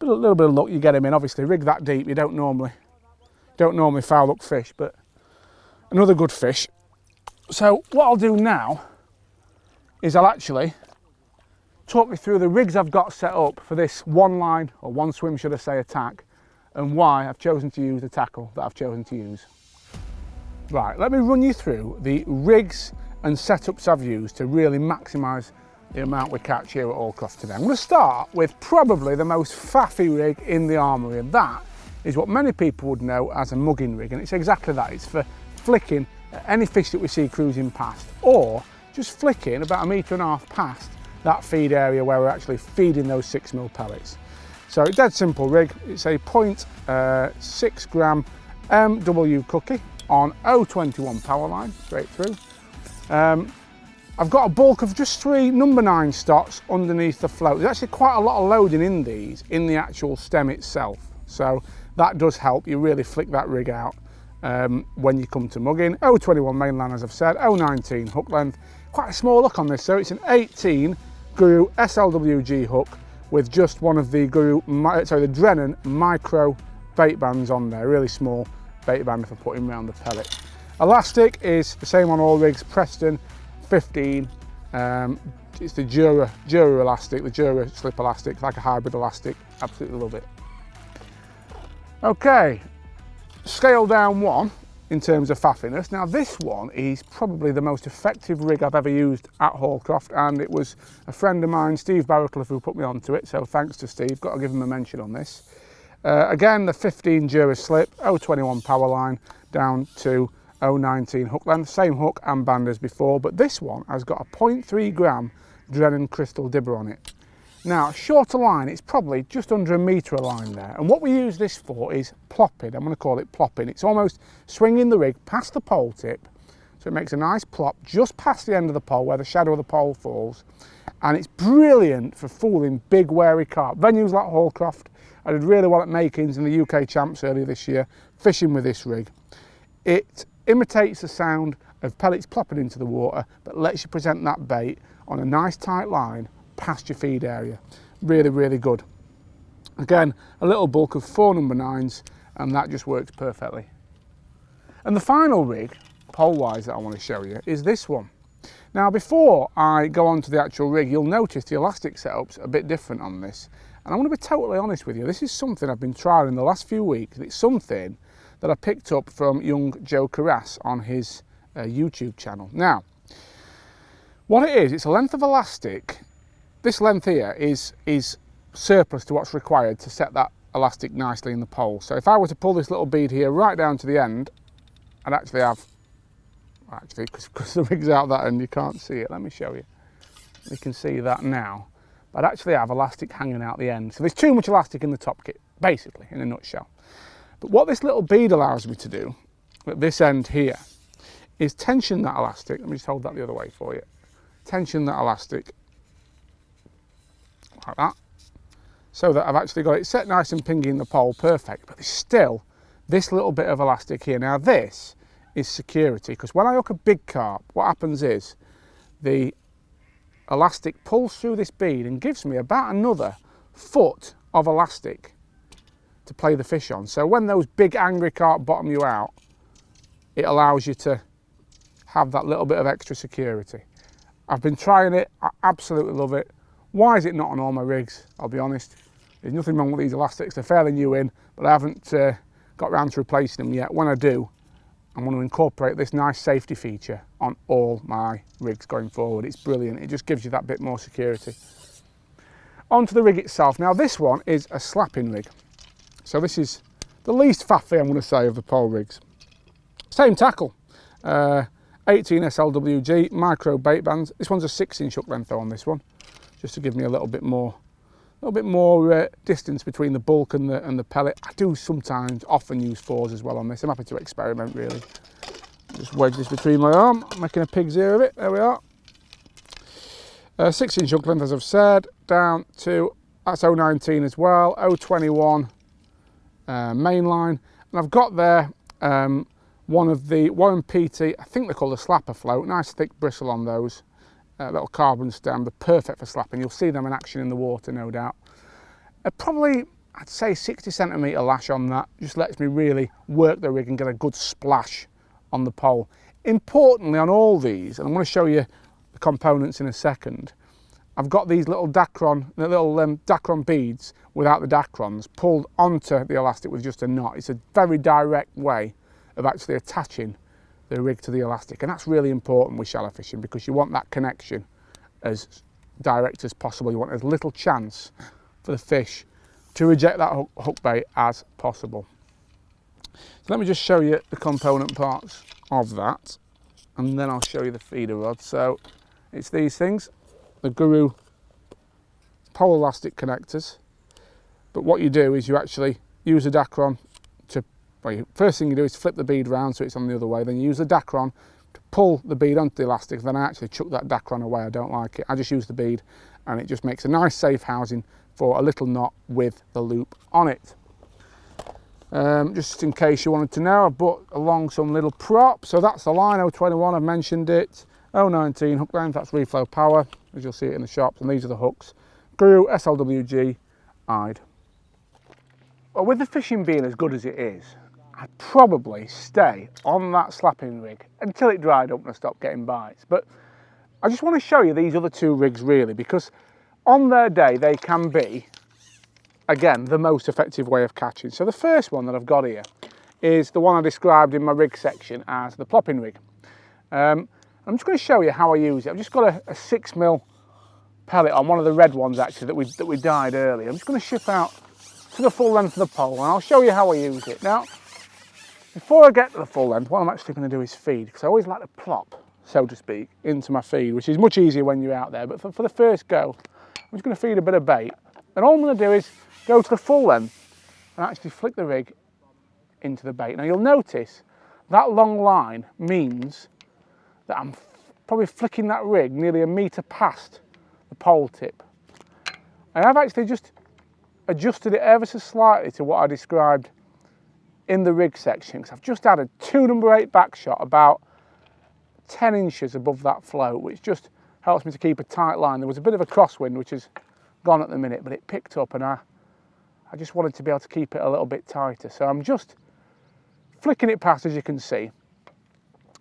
a little bit of luck, you get him in. Obviously, rig that deep, you don't normally foul hook fish, but another good fish. So what I'll do now is I'll actually talk you through the rigs I've got set up for this one line, or one swim should I say, attack, and why I've chosen to use the tackle that I've chosen to use. Right, let me run you through the rigs and setups I've used to really maximise the amount we catch here at Allcroft today. I'm going to start with probably the most faffy rig in the armoury, and that is what many people would know as a mugging rig, and it's exactly that. It's for flicking at any fish that we see cruising past, or just flicking about 1.5 meters past that feed area where we're actually feeding those 6mm pellets. So it's a dead simple rig. It's a 0.6 gram MW cookie on 021 power line, straight through. I've got a bulk of just 3 number 9 stocks underneath the float. There's actually quite a lot of loading in these, in the actual stem itself. So that does help you really flick that rig out when you come to mugging. 021 mainline, as I've said, 019 hook length. Quite a small hook on this, so it's an 18 Guru SLWG hook with just one of the the Drennan micro bait bands on there, really small bait band for putting around the pellet. Elastic is the same on all rigs, Preston 15. It's the Jura elastic, the Jura slip elastic, it's like a hybrid elastic. Absolutely love it. Okay, scale down one in terms of faffiness. Now this one is probably the most effective rig I've ever used at Hallcroft, and it was a friend of mine, Steve Barracliff, who put me onto it, so thanks to Steve, got to give him a mention on this. Again, the 15 Jura slip, 021 power line down to 019 hook length, same hook and band as before, but this one has got a 0.3 gram Drennan crystal dibber on it. Now, shorter line, it's probably just under 1 metre a line there, and what we use this for is plopping. I'm going to call it plopping. It's almost swinging the rig past the pole tip, so it makes a nice plop just past the end of the pole where the shadow of the pole falls, and it's brilliant for fooling big wary carp. Venues like Hallcroft, I did really well at Makins in the UK Champs earlier this year, fishing with this rig. It imitates the sound of pellets plopping into the water, but lets you present that bait on a nice tight line past your feed area. Really, really good. Again, a little bulk of 4 number 9s, and that just works perfectly. And the final rig, pole-wise, that I want to show you is this one. Now, before I go on to the actual rig, you'll notice the elastic setup's a bit different on this. And I want to be totally honest with you, this is something I've been trialing the last few weeks. It's something that I picked up from young Joe Carras on his YouTube channel. Now, what it is, it's a length of elastic. This length here is surplus to what's required to set that elastic nicely in the pole. So if I were to pull this little bead here right down to the end, I'd actually have, because the rig's out that end, you can't see it. Let me show you. You can see that now. But I'd actually have elastic hanging out the end. So there's too much elastic in the top kit, basically, in a nutshell. But what this little bead allows me to do at this end here is tension that elastic. Let me just hold that the other way for you. Tension that elastic like that, so that I've actually got it set nice and pingy in the pole, perfect. But there's still this little bit of elastic here. Now this is security, because when I hook a big carp, what happens is the elastic pulls through this bead and gives me about another foot of elastic to play the fish on. So when those big angry carp bottom you out, it allows you to have that little bit of extra security. I've been trying it, I absolutely love it. Why is it not on all my rigs? I'll be honest. There's nothing wrong with these elastics, they're fairly new in, but I haven't got around to replacing them yet. When I do, I'm going to incorporate this nice safety feature on all my rigs going forward. It's brilliant, it just gives you that bit more security. Onto the rig itself. Now this one is a slapping rig. So this is the least faffy, I'm going to say, of the pole rigs. Same tackle, 18 SLWG, micro bait bands. This one's a 6-inch hook length though on this one, just to give me a little bit more distance between the bulk and the pellet. I do sometimes often use 4s as well on this. I'm happy to experiment really. Just wedge this between my arm, making a pig's ear of it. There we are. 6-inch hook length, as I've said, down to, that's 019 as well, 021 mainline. And I've got there one of the Warren PT, I think they're called a slapper float, nice thick bristle on those. Little carbon stem, they're perfect for slapping. You'll see them in action in the water, no doubt. Probably, I'd say 60cm lash on that, just lets me really work the rig and get a good splash on the pole. Importantly on all these, and I'm going to show you the components in a second, I've got these little Dacron beads without the Dacrons pulled onto the elastic with just a knot. It's a very direct way of actually attaching the rig to the elastic, and that's really important with shallow fishing because you want that connection as direct as possible. You want as little chance for the fish to reject that hook bait as possible. So let me just show you the component parts of that, and then I'll show you the feeder rod. So it's these things, the Guru pole elastic connectors, but what you do is you actually use a Dacron to, well, first thing you do is flip the bead round so it's on the other way, then you use the Dacron to pull the bead onto the elastic, then I actually chuck that Dacron away. I don't like it. I just use the bead, and it just makes a nice safe housing for a little knot with the loop on it. Just in case you wanted to know, I've brought along some little prop. So that's the line, 021, I've mentioned it. 019 hook length, that's reflow power, as you'll see it in the shops, and these are the hooks. Guru SLWG eyed. Well, with the fishing being as good as it is, I'd probably stay on that slapping rig until it dried up and I stopped getting bites. But I just want to show you these other two rigs really, because on their day they can be, again, the most effective way of catching. So the first one that I've got here is the one I described in my rig section as the plopping rig. I'm just going to show you how I use it. I've just got a 6mm pellet on, one of the red ones actually that we dyed earlier. I'm just going to ship out to the full length of the pole and I'll show you how I use it. Now, before I get to the full length, what I'm actually going to do is feed, because I always like to plop, so to speak, into my feed, which is much easier when you're out there. But for the first go, I'm just going to feed a bit of bait. And all I'm going to do is go to the full length and actually flick the rig into the bait. Now you'll notice that long line means that I'm probably flicking that rig nearly a metre past the pole tip. And I've actually just adjusted it ever so slightly to what I described in the rig section, because I've just added 2 number 8 back shot about 10 inches above that float, which just helps me to keep a tight line. There was a bit of a crosswind which is gone at the minute, but it picked up and I just wanted to be able to keep it a little bit tighter. So I'm just flicking it past, as you can see,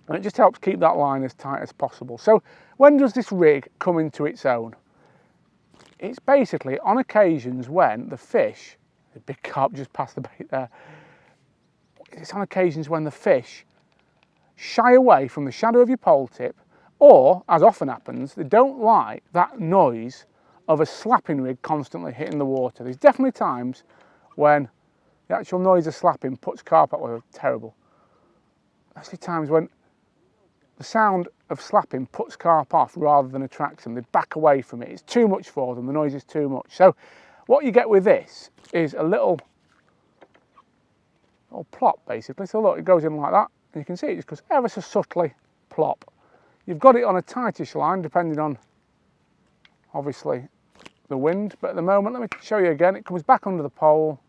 and it just helps keep that line as tight as possible. So when does this rig come into its own? It's basically on occasions when the fish, the big carp just passed the bait there, it's on occasions when the fish shy away from the shadow of your pole tip, or, as often happens, they don't like that noise of a slapping rig constantly hitting the water. There's definitely times when the actual noise of slapping puts carp out, well, terrible. Actually times when the sound of slapping puts carp off rather than attracts them. They back away from it. It's too much for them. The noise is too much. So what you get with this is a little plop, basically. So look, it goes in like that, and you can see it just goes ever so subtly plop. You've got it on a tightish line, depending on, obviously, the wind. But at the moment, let me show you again. It comes back under the pole,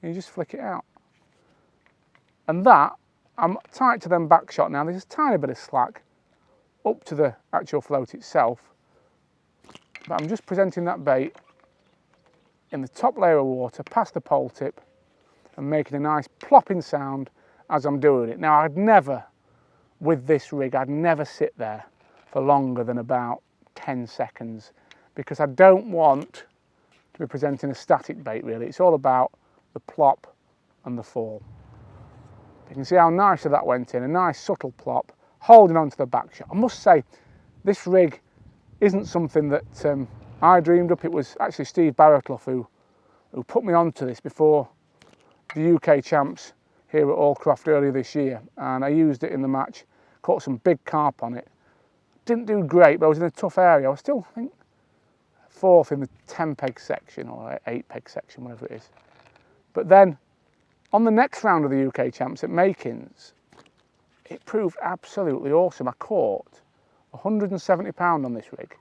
and you just flick it out. And that, I'm tight to them back shot now. There's a tiny bit of slack up to the actual float itself. But I'm just presenting that bait in the top layer of water, past the pole tip, and making a nice plopping sound as I'm doing it. Now, I'd never, with this rig, I'd never sit there for longer than about 10 seconds because I don't want to be presenting a static bait, really. It's all about the plop and the fall. You can see how nicely that went in, a nice subtle plop, holding onto the back shot. I must say, this rig isn't something that I dreamed up. It was actually Steve Barraclough who put me onto this before the UK champs here at Allcroft earlier this year, and I used it in the match, caught some big carp on it. Didn't do great, but I was in a tough area. I was still, I think, 4th in the 10 peg section or 8 peg section, whatever it is. But then on the next round of the UK champs at Makins, it proved absolutely awesome. I caught 170 pound on this rig.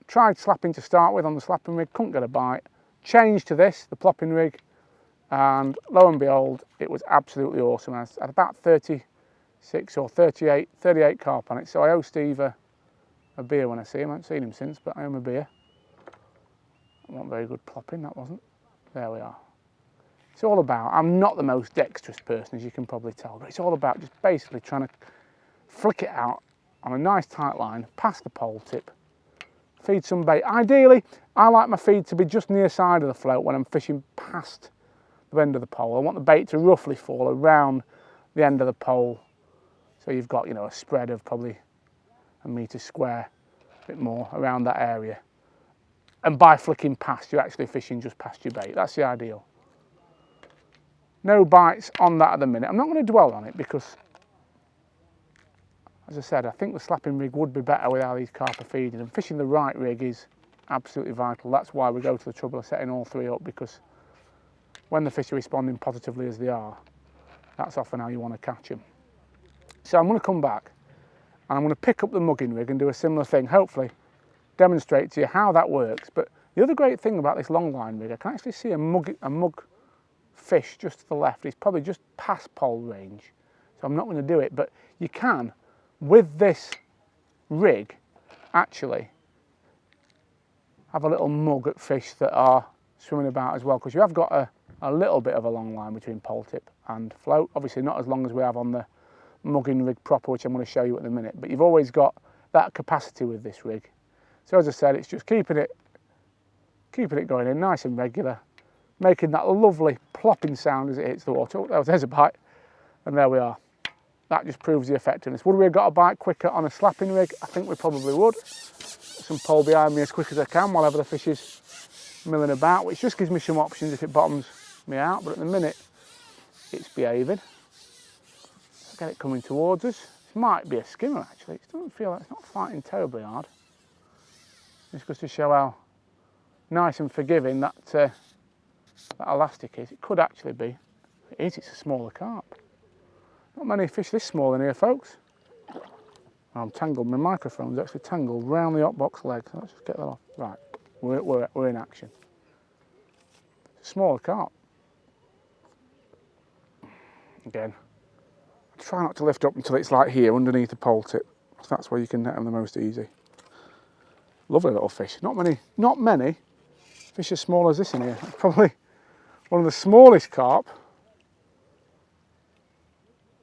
Tried slapping to start with on the slapping rig, couldn't get a bite. Changed to this, the plopping rig, and lo and behold, it was absolutely awesome. I had about 36 or 38 carp on it, so I owe Steve a beer when I see him. I haven't seen him since, but I owe him a beer. That wasn't very good plopping, that wasn't. There we are. It's all about, I'm not the most dexterous person, as you can probably tell, but it's all about just basically trying to flick it out on a nice tight line, past the pole tip, feed some bait. Ideally, I like my feed to be just near side of the float when I'm fishing past the end of the pole. I want the bait to roughly fall around the end of the pole, so you've got, you know, a spread of probably a metre square, a bit more around that area. And by flicking past, you're actually fishing just past your bait. That's the ideal. No bites on that at the minute. I'm not going to dwell on it because, as I said, I think the slapping rig would be better with how these carp are feeding, and fishing the right rig is absolutely vital. That's why we go to the trouble of setting all three up, because when the fish are responding positively as they are, that's often how you want to catch them. So I'm going to come back and I'm going to pick up the mugging rig and do a similar thing, hopefully demonstrate to you how that works. But the other great thing about this long line rig, I can actually see a mug fish just to the left. He's probably just past pole range, so I'm not going to do it. But you can, with this rig, actually have a little mug at fish that are swimming about as well, because you have got a little bit of a long line between pole tip and float. Obviously not as long as we have on the mugging rig proper, which I'm going to show you in a minute, but you've always got that capacity with this rig. So as I said, it's just keeping it going in nice and regular, making that lovely plopping sound as it hits the water. Oh, there's a bite, and there we are. That just proves the effectiveness. Would we have got a bite quicker on a slapping rig? I think we probably would. Some pole behind me as quick as I can while ever the fish is milling about, which just gives me some options if it bottoms me out, but at the minute it's behaving. I'll get it coming towards us. This might be a skimmer actually. It doesn't feel like it's not fighting terribly hard. Just goes to show how nice and forgiving that elastic is. It could actually be. It is, it's a smaller carp. Not many fish this small in here, folks. I'm tangled, my microphone's actually tangled round the hot box leg. So let's just get that off. Right, we're in action. It's a smaller carp. Again, try not to lift up until it's like here underneath the pole tip. That's where you can net them the most easy. Lovely little fish. Not many fish as small as this in here. It's probably one of the smallest carp.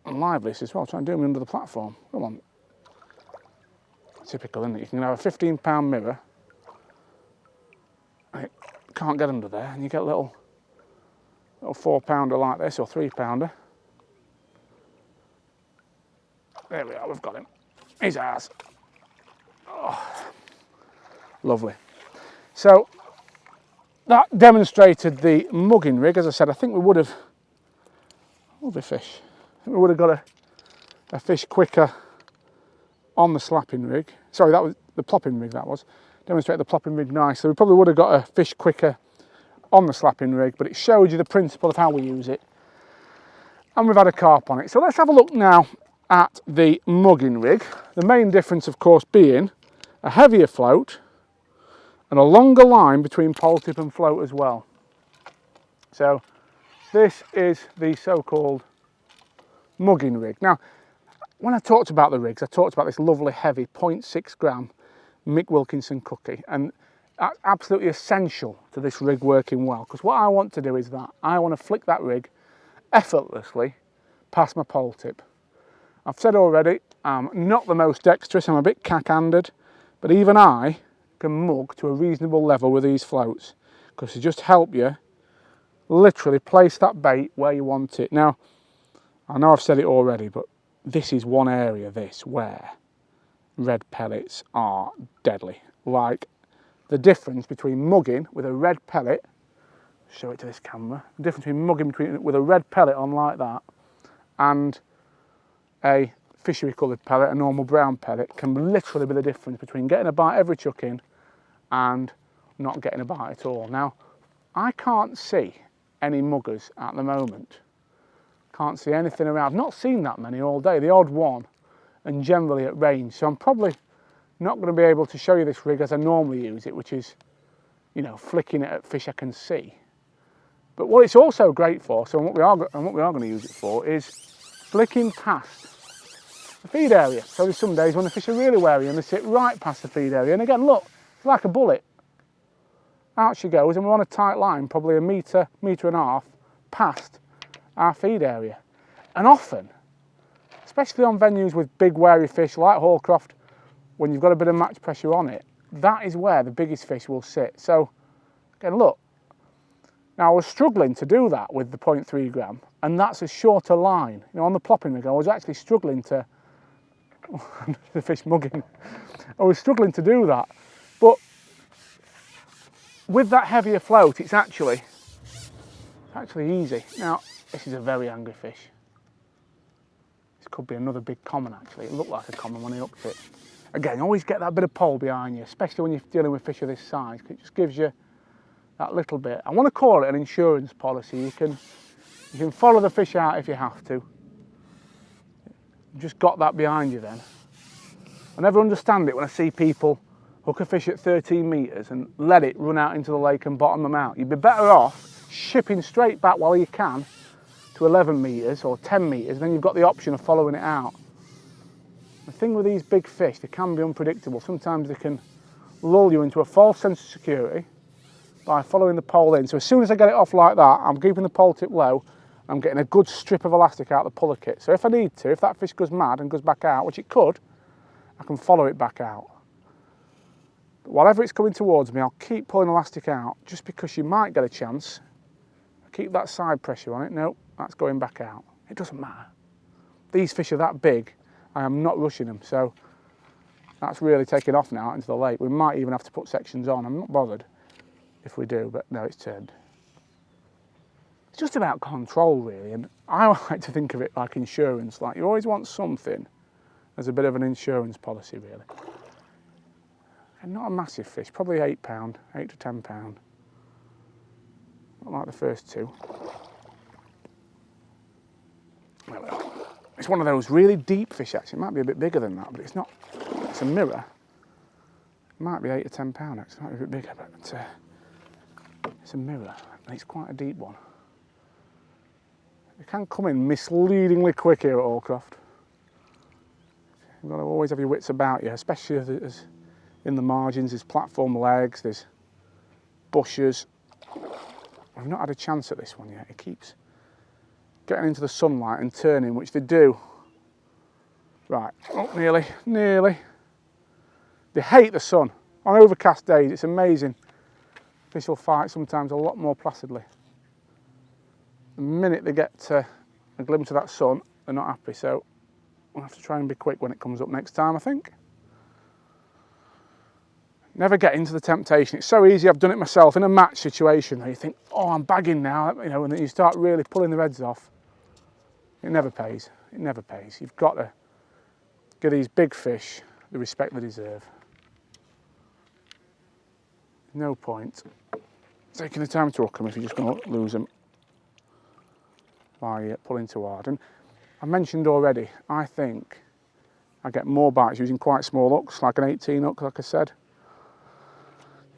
And liveliest as well. Try and do them under the platform. Come on. Typical, isn't it? You can have a 15-pound mirror. And it can't get under there, and you get a little 4-pounder like this, or 3-pounder. There we are, we've got him. He's ours. Oh. Lovely. So that demonstrated the mugging rig. As I said, I think we would have, lovely fish, I think we would have got a fish quicker on the slapping rig. Sorry, that was the plopping rig, that was. Demonstrated the plopping rig nicely. We probably would have got a fish quicker on the slapping rig, but it showed you the principle of how we use it. And we've had a carp on it. So let's have a look now at the mugging rig. The main difference, of course, being a heavier float and a longer line between pole tip and float as well. So this is the so-called mugging rig. Now, when I talked about the rigs, I talked about this lovely heavy 0.6 gram Mick Wilkinson cookie, and that's absolutely essential to this rig working well, because what I want to do is that I want to flick that rig effortlessly past my pole tip. I've said already, I'm not the most dexterous, I'm a bit cack-handed, but even I can mug to a reasonable level with these floats, because they just help you literally place that bait where you want it. Now, I know I've said it already, but this is one area, where red pellets are deadly. Like the difference between mugging with a red pellet, show it to this camera, the difference between mugging with a red pellet on like that and a fishery coloured pellet, a normal brown pellet, can literally be the difference between getting a bite every chuck in and not getting a bite at all. Now, I can't see any muggers at the moment. Can't see anything around. I've not seen that many all day, the odd one, and generally at range. So I'm probably not going to be able to show you this rig as I normally use it, which is, you know, flicking it at fish I can see. But what it's also great for, so what we are going to use it for, is flicking past the feed area. So there's some days when the fish are really wary and they sit right past the feed area. And again, look, it's like a bullet. Out she goes, and we're on a tight line, probably a metre and a half past our feed area. And often, especially on venues with big wary fish like Hallcroft, when you've got a bit of match pressure on it, that is where the biggest fish will sit. So, again, look. Now, I was struggling to do that with the 0.3 gram, and that's a shorter line. You know, on the plopping rig, I was actually struggling to, the fish mugging, I was struggling to do that. But with that heavier float, it's actually easy. Now, this is a very angry fish. This could be another big common, actually. It looked like a common when I hooked it. Again, always get that bit of pole behind you, especially when you're dealing with fish of this size, because it just gives you that little bit. I want to call it an insurance policy. You can follow the fish out if you have to. You've just got that behind you then. I never understand it when I see people hook a fish at 13 metres and let it run out into the lake and bottom them out. You'd be better off shipping straight back while you can to 11 metres or 10 metres, then you've got the option of following it out. The thing with these big fish, they can be unpredictable. Sometimes they can lull you into a false sense of security by following the pole in. So as soon as I get it off like that, I'm keeping the pole tip low, I'm getting a good strip of elastic out of the puller kit. So if I need to, if that fish goes mad and goes back out, which it could, I can follow it back out. But whatever it's coming towards me, I'll keep pulling elastic out, just because you might get a chance. Keep that side pressure on it. Nope, that's going back out. It doesn't matter. These fish are that big, I am not rushing them, so that's really taking off now out into the lake. We might even have to put sections on. I'm not bothered if we do, but no, it's turned. It's just about control, really, and I like to think of it like insurance. Like, you always want something as a bit of an insurance policy, really. And not a massive fish, probably £8, 8 to £10. Not like the first two. Well, it's one of those really deep fish, actually. It might be a bit bigger than that, but it's not. It's a mirror. It might be £8 to £10, actually. It might be a bit bigger, but it's a mirror, and it's quite a deep one. It can come in misleadingly quick here at Hallcroft. You've got to always have your wits about you, especially if there's in the margins, there's platform legs, there's bushes. I've not had a chance at this one yet. It keeps getting into the sunlight and turning, which they do. Right, oh, nearly. They hate the sun. On overcast days, it's amazing. Fish will fight sometimes a lot more placidly. The minute they get a glimpse of that sun, they're not happy, so we'll have to try and be quick when it comes up next time, I think. Never get into the temptation. It's so easy. I've done it myself in a match situation. You think, oh, I'm bagging now, you know, and then you start really pulling the reds off. It never pays. It never pays. You've got to give these big fish the respect they deserve. No point taking the time to hook them if you're just going to lose them by pulling too hard. And I mentioned already, I think I get more bites using quite small hooks, like an 18 hook, like I said.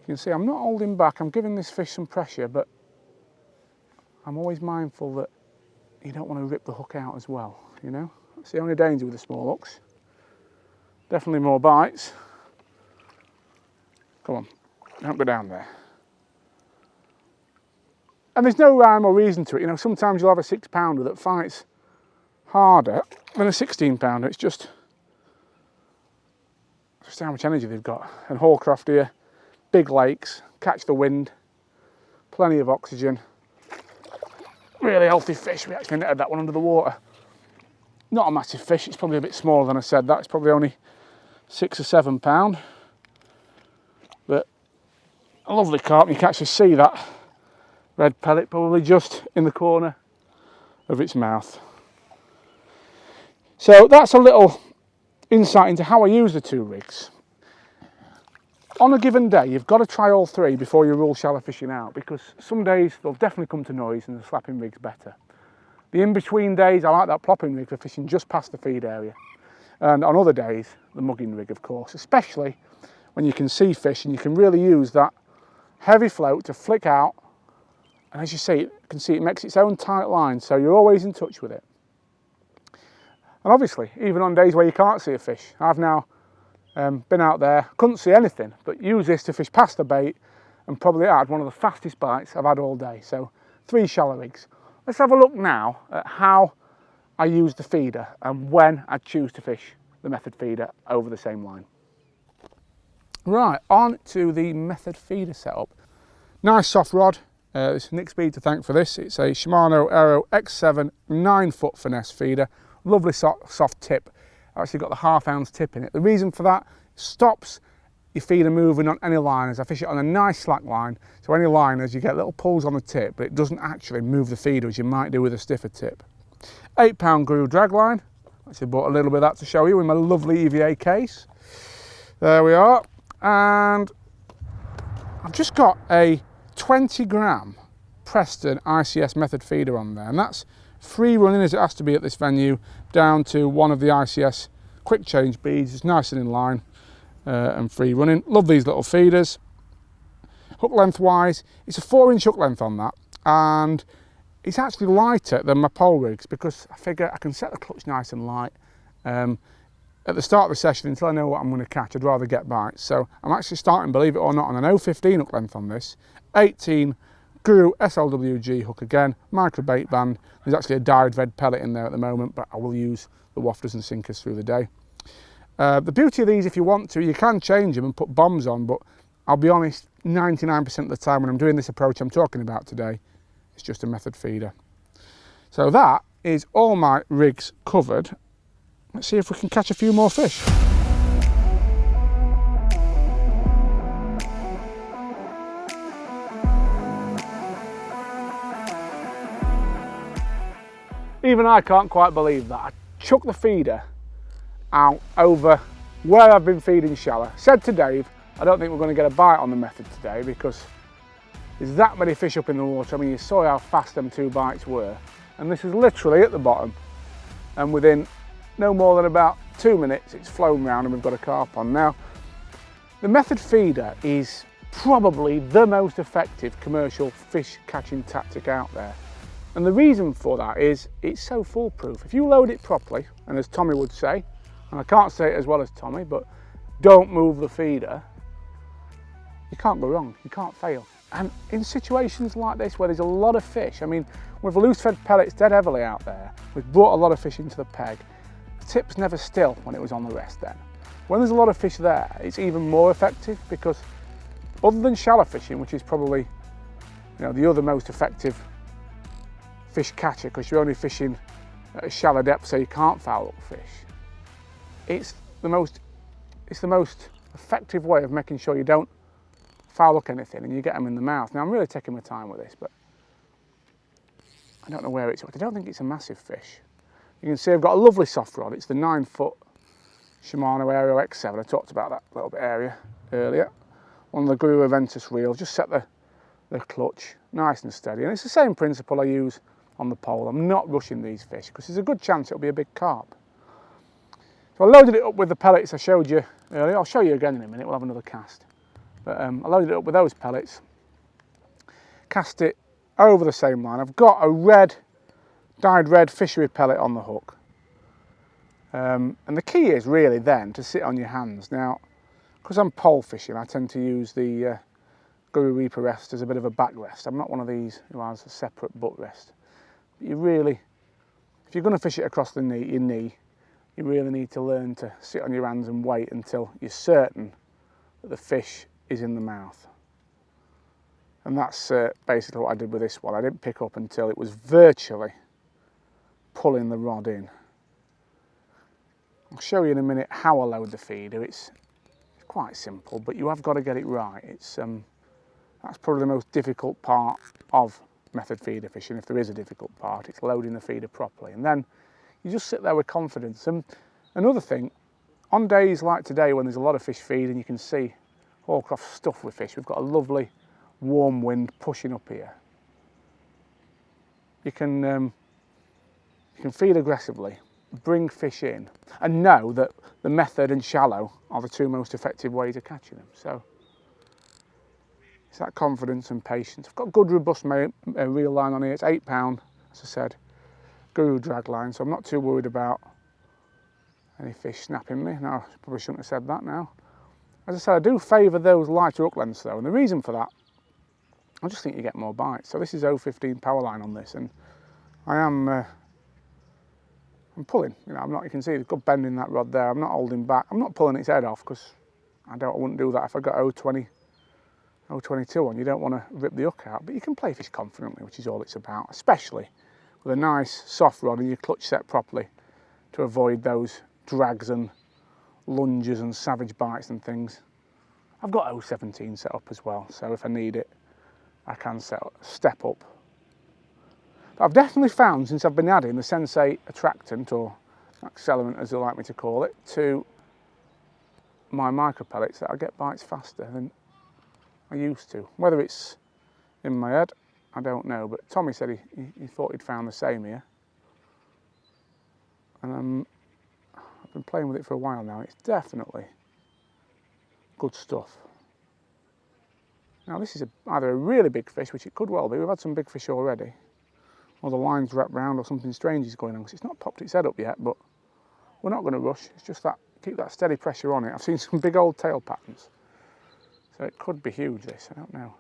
You can see I'm not holding back, I'm giving this fish some pressure, but I'm always mindful that you don't want to rip the hook out as well, you know? That's the only danger with the small hooks. Definitely more bites. Come on, don't go down there. And there's no rhyme or reason to it, you know, sometimes you'll have a 6-pounder that fights harder than a 16-pounder. It's just how much energy they've got. And Hallcroft here, big lakes, catch the wind, plenty of oxygen. Really healthy fish. We actually netted that one under the water. Not a massive fish, it's probably a bit smaller than I said. That's probably only 6 or 7 pound. But a lovely carp. You can actually see that red pellet probably just in the corner of its mouth. So that's a little insight into how I use the 2 rigs. On a given day, you've got to try all 3 before you rule shallow fishing out, because some days they'll definitely come to noise and the slapping rig's better. The in-between days, I like that plopping rig for fishing just past the feed area. And on other days, the mugging rig, of course, especially when you can see fish and you can really use that heavy float to flick out. And as you see, you can see it makes its own tight line, so you're always in touch with it. And obviously, even on days where you can't see a fish, I've now been out there, couldn't see anything, but use this to fish past the bait and probably had one of the fastest bites I've had all day. So 3 shallow rigs. Let's have a look now at how I use the feeder and when I choose to fish the method feeder over the same line. Right, on to the method feeder setup. Nice soft rod. It's Nick Speed to thank for this. It's a Shimano Aero X7 9-foot finesse feeder. Lovely soft tip. I've actually got the ½ ounce tip in it. The reason for that, stops your feeder moving on any liners. I fish it on a nice slack line, so any liners you get little pulls on the tip, but it doesn't actually move the feeder as you might do with a stiffer tip. 8-pound Guru drag line. Actually bought a little bit of that to show you in my lovely EVA case. There we are. And I've just got a 20-gram Preston ICS method feeder on there, and that's free running as it has to be at this venue, down to one of the ICS quick change beads. It's nice and in line and free running. Love these little feeders. Hook length wise, it's a 4-inch hook length on that, and it's actually lighter than my pole rigs because I figure I can set the clutch nice and light. At the start of the session, until I know what I'm going to catch, I'd rather get bites. So I'm actually starting, believe it or not, on an 0.15 hook length on this. 18 Guru SLWG hook again, micro bait band. There's actually a dyed red pellet in there at the moment, but I will use the wafters and sinkers through the day. The beauty of these, if you want to, you can change them and put bombs on, but I'll be honest, 99% of the time when I'm doing this approach I'm talking about today, it's just a method feeder. So that is all my rigs covered. Let's see if we can catch a few more fish. Even I can't quite believe that. I chucked the feeder out over where I've been feeding shallow. Said to Dave, I don't think we're going to get a bite on the method today because there's that many fish up in the water. I mean, you saw how fast them 2 bites were. And this is literally at the bottom. And within no more than about 2 minutes, it's flown round and we've got a carp on. Now, the method feeder is probably the most effective commercial fish catching tactic out there. And the reason for that is it's so foolproof. If you load it properly, and as Tommy would say, and I can't say it as well as Tommy, but don't move the feeder, you can't go wrong, you can't fail. And in situations like this where there's a lot of fish, I mean, with loose fed pellets dead heavily out there, we've brought a lot of fish into the peg. The tip's never still when it was on the rest then. When there's a lot of fish there, it's even more effective because other than shallow fishing, which is probably, you know, the other most effective fish catcher because you're only fishing at a shallow depth so you can't foul up fish. It's the most effective way of making sure you don't foul hook anything and you get them in the mouth. Now I'm really taking my time with this, but I don't know where it's at. I don't think it's a massive fish. You can see I've got a lovely soft rod. It's the 9-foot Shimano Aero X7. I talked about that little bit area earlier. One of the Guru Aventus reels. Just set the clutch nice and steady. And it's the same principle I use on the pole. I'm not rushing these fish because there's a good chance it'll be a big carp. So I loaded it up with the pellets I showed you earlier. I'll show you again in a minute. We'll have another cast. But I loaded it up with those pellets. Cast it over the same line. I've got a dyed red fishery pellet on the hook. And the key is really then to sit on your hands. Now, because I'm pole fishing, I tend to use the Guru Reaper rest as a bit of a backrest. I'm not one of these who has a separate butt rest. But you really, if you're going to fish it across your knee, you really need to learn to sit on your hands and wait until you're certain that the fish is in the mouth. And that's basically what I did with this one. I didn't pick up until it was virtually pulling the rod in. I'll show you in a minute how I load the feeder. It's quite simple, but you have got to get it right. That's probably the most difficult part of method feeder fishing, if there is a difficult part. It's loading the feeder properly, and then you just sit there with confidence. And another thing, on days like today when there's a lot of fish feeding, you can see Hallcroft stuffed with fish. We've got a lovely warm wind pushing up here. You can feed aggressively, bring fish in, and know that the method and shallow are the two most effective ways of catching them. So it's that confidence and patience. I've got good robust reel line on here. It's £8, as I said, Guru drag line, so I'm not too worried about any fish snapping me. No, I probably shouldn't have said that now. As I said, I do favour those lighter hook lengths though, and the reason for that, I just think you get more bites. So this is 0.15 power line on this, and I'm pulling. You know, I'm not. You can see there's good bend in that rod there. I'm not holding back. I'm not pulling its head off because I wouldn't do that if I got 0.20, 0.22 on. You don't want to rip the hook out, but you can play fish confidently, which is all it's about. Especially with a nice soft rod and your clutch set properly to avoid those drags and lunges and savage bites and things. I've got 0.17 set up as well, so if I need it, I can step up. But I've definitely found, since I've been adding the Sensei attractant, or accelerant as they like me to call it, to my micro pellets, that I get bites faster than I used to. Whether it's in my head, I don't know, but Tommy said he thought he'd found the same here. And I've been playing with it for a while now. It's definitely good stuff. Now this is either a really big fish, which it could well be. We've had some big fish already, or the line's wrapped round, or something strange is going on, because it's not popped its head up yet, but we're not going to rush. It's just that, keep that steady pressure on it. I've seen some big old tail patterns, so it could be huge, this, I don't know.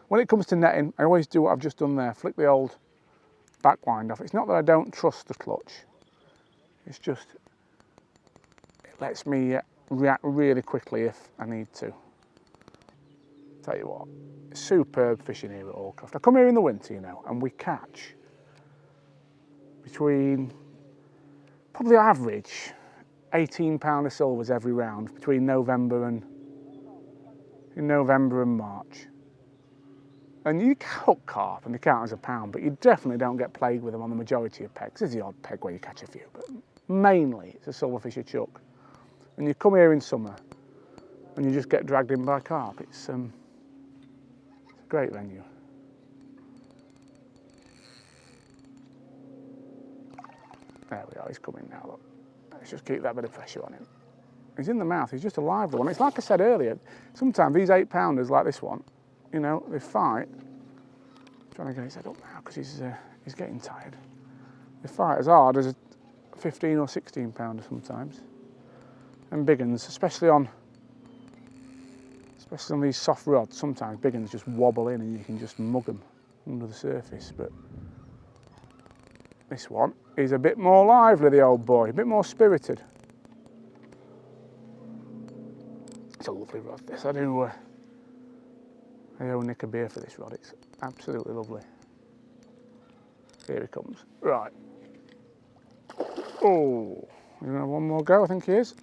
When it comes to netting, I always do what I've just done there, flick the old back wind off. It's not that I don't trust the clutch, it's just, it lets me react really quickly if I need to. Tell you what, superb fishing here at Hallcroft. I come here in the winter, you know, and we catch between, probably average, 18 pounder silvers every round between November and March. And you hook carp and they count as a pound, but you definitely don't get plagued with them on the majority of pegs. There's the odd peg where you catch a few, but mainly it's a silverfish or chuck. And you come here in summer and you just get dragged in by carp. It's a great venue. There we are, he's coming now, look. Let's just keep that bit of pressure on him. He's in the mouth, he's just a lively one. It's like I said earlier, sometimes these 8 pounders like this one, you know, they fight. I'm trying to get his head up now because he's getting tired. They fight as hard as a 15 or 16 pounder sometimes. And big uns, especially on these soft rods, sometimes big uns just wobble in and you can just mug them under the surface. But this one is a bit more lively, the old boy, a bit more spirited. It's a lovely rod, this. I owe Nick a beer for this rod, it's absolutely lovely. Here he comes. Right. Oh, you gonna have one more go? I think he is.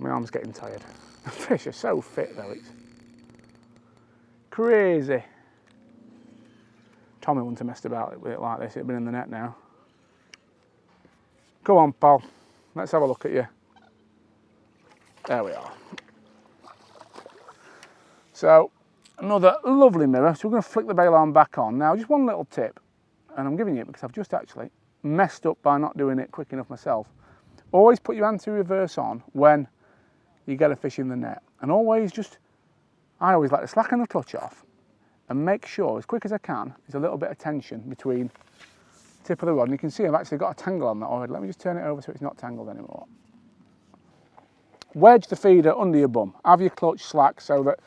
my arm's getting tired. The fish are so fit though, it's crazy. Tommy wouldn't have messed about with it like this, it'd been in the net now. Go on, pal, let's have a look at you. There we are. So, another lovely mirror. So we're going to flick the bail arm back on. Now, just one little tip, and I'm giving you it because I've just actually messed up by not doing it quick enough myself. Always put your anti-reverse on when you get a fish in the net. And always just, I always like to slacken the clutch off and make sure, as quick as I can, there's a little bit of tension between the tip of the rod. And you can see I've actually got a tangle on that already. Let me just turn it over so it's not tangled anymore. Wedge the feeder under your bum. Have your clutch slack so that,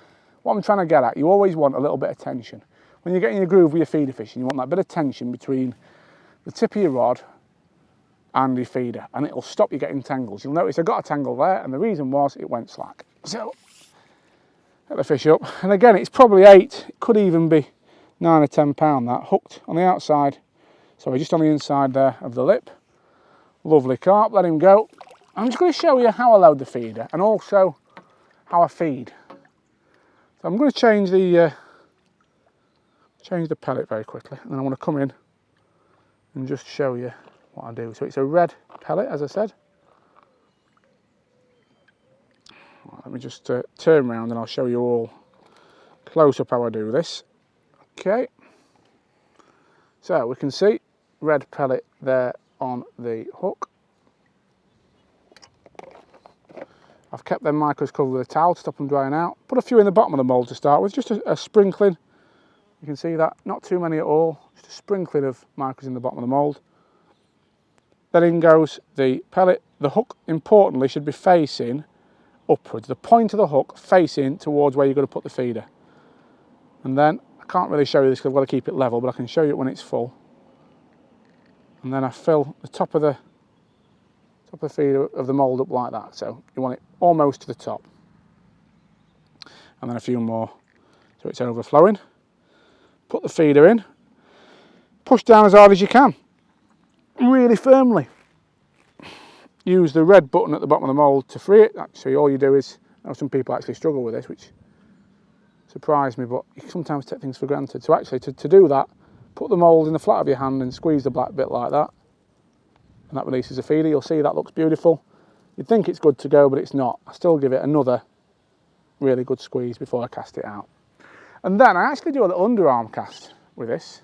what I'm trying to get at, you always want a little bit of tension. When you're getting your groove with your feeder fishing, you want that bit of tension between the tip of your rod and your feeder, and it'll stop you getting tangles. You'll notice I got a tangle there, and the reason was it went slack. So, get the fish up, and again, it's probably 8, it could even be 9 or 10 pound that, hooked on the outside, sorry, just on the inside there of the lip. Lovely carp, let him go. I'm just going to show you how I load the feeder, and also how I feed. So I'm going to change the pellet very quickly, and then I want to come in and just show you what I do. So it's a red pellet, as I said. Let me just turn around and I'll show you all close up how I do this. Okay. So we can see red pellet there on the hook. I've kept them micros covered with a towel to stop them drying out. Put a few in the bottom of the mould to start with, just a sprinkling. You can see that, not too many at all, just a sprinkling of micros in the bottom of the mould. Then in goes the pellet. The hook, importantly, should be facing upwards. The point of the hook facing towards where you're going to put the feeder. And then, I can't really show you this because I've got to keep it level, but I can show you it when it's full. And then I fill the top of the feeder of the mould up like that. So you want it almost to the top. And then a few more so it's overflowing. Put the feeder in. Push down as hard as you can. Really firmly. Use the red button at the bottom of the mould to free it. Actually, all you do is, I know some people actually struggle with this, which surprised me, but you sometimes take things for granted. So actually, to do that, put the mould in the flat of your hand and squeeze the black bit like that. And that releases the feeder. You'll see that looks beautiful. You'd think it's good to go, but it's not. I still give it another really good squeeze before I cast it out. And then I actually do a little underarm cast with this.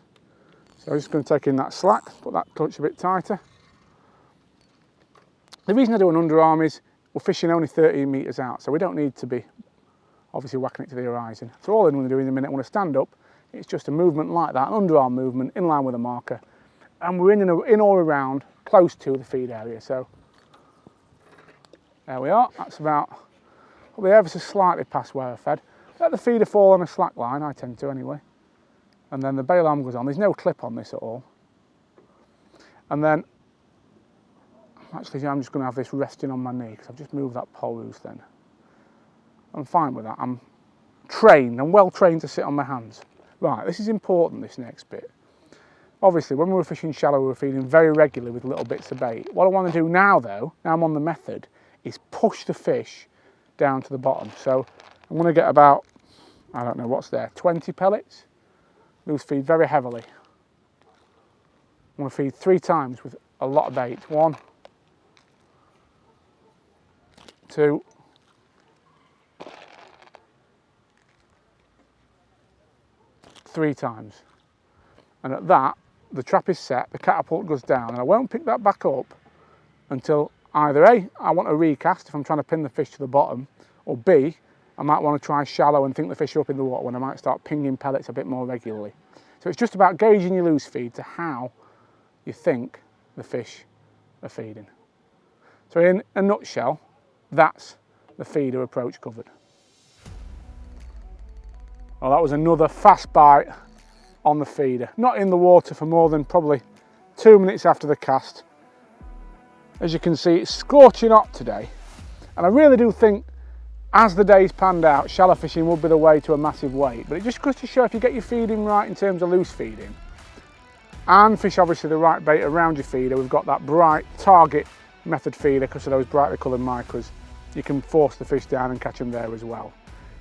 So I'm just going to take in that slack, put that clutch a bit tighter. The reason I do an underarm is we're fishing only 13 metres out, so we don't need to be obviously whacking it to the horizon. So all I'm going to do in a minute, when I stand up, it's just a movement like that, an underarm movement in line with a marker. And we're in or around, close to the feed area. So there we are, that's about, probably ever so slightly past where I fed. Let the feeder fall on a slack line, I tend to anyway. And then the bail arm goes on. There's no clip on this at all. And then, actually I'm just going to have this resting on my knee because I've just moved that pole loose then. I'm fine with that. I'm trained, I'm well trained to sit on my hands. Right, this is important, this next bit. Obviously, when we were fishing shallow, we were feeding very regularly with little bits of bait. What I want to do now though, now I'm on the method, is push the fish down to the bottom. So I'm going to get about, I don't know what's there, 20 pellets. Loose feed very heavily. I'm going to feed 3 times with a lot of bait. 1, 2, 3 times. And at that, the trap is set, the catapult goes down, and I won't pick that back up until either A, I want to recast if I'm trying to pin the fish to the bottom, or B, I might want to try shallow and think the fish are up in the water when I might start pinging pellets a bit more regularly. So it's just about gauging your loose feed to how you think the fish are feeding. So in a nutshell, that's the feeder approach covered. Well, that was another fast bite on the feeder. Not in the water for more than probably 2 minutes after the cast. As you can see, it's scorching hot today. And I really do think, as the days panned out, shallow fishing would be the way to a massive weight. But it just goes to show if you get your feeding right in terms of loose feeding, and fish obviously the right bait around your feeder. We've got that bright target method feeder because of those brightly coloured micros. you can force the fish down and catch them there as well.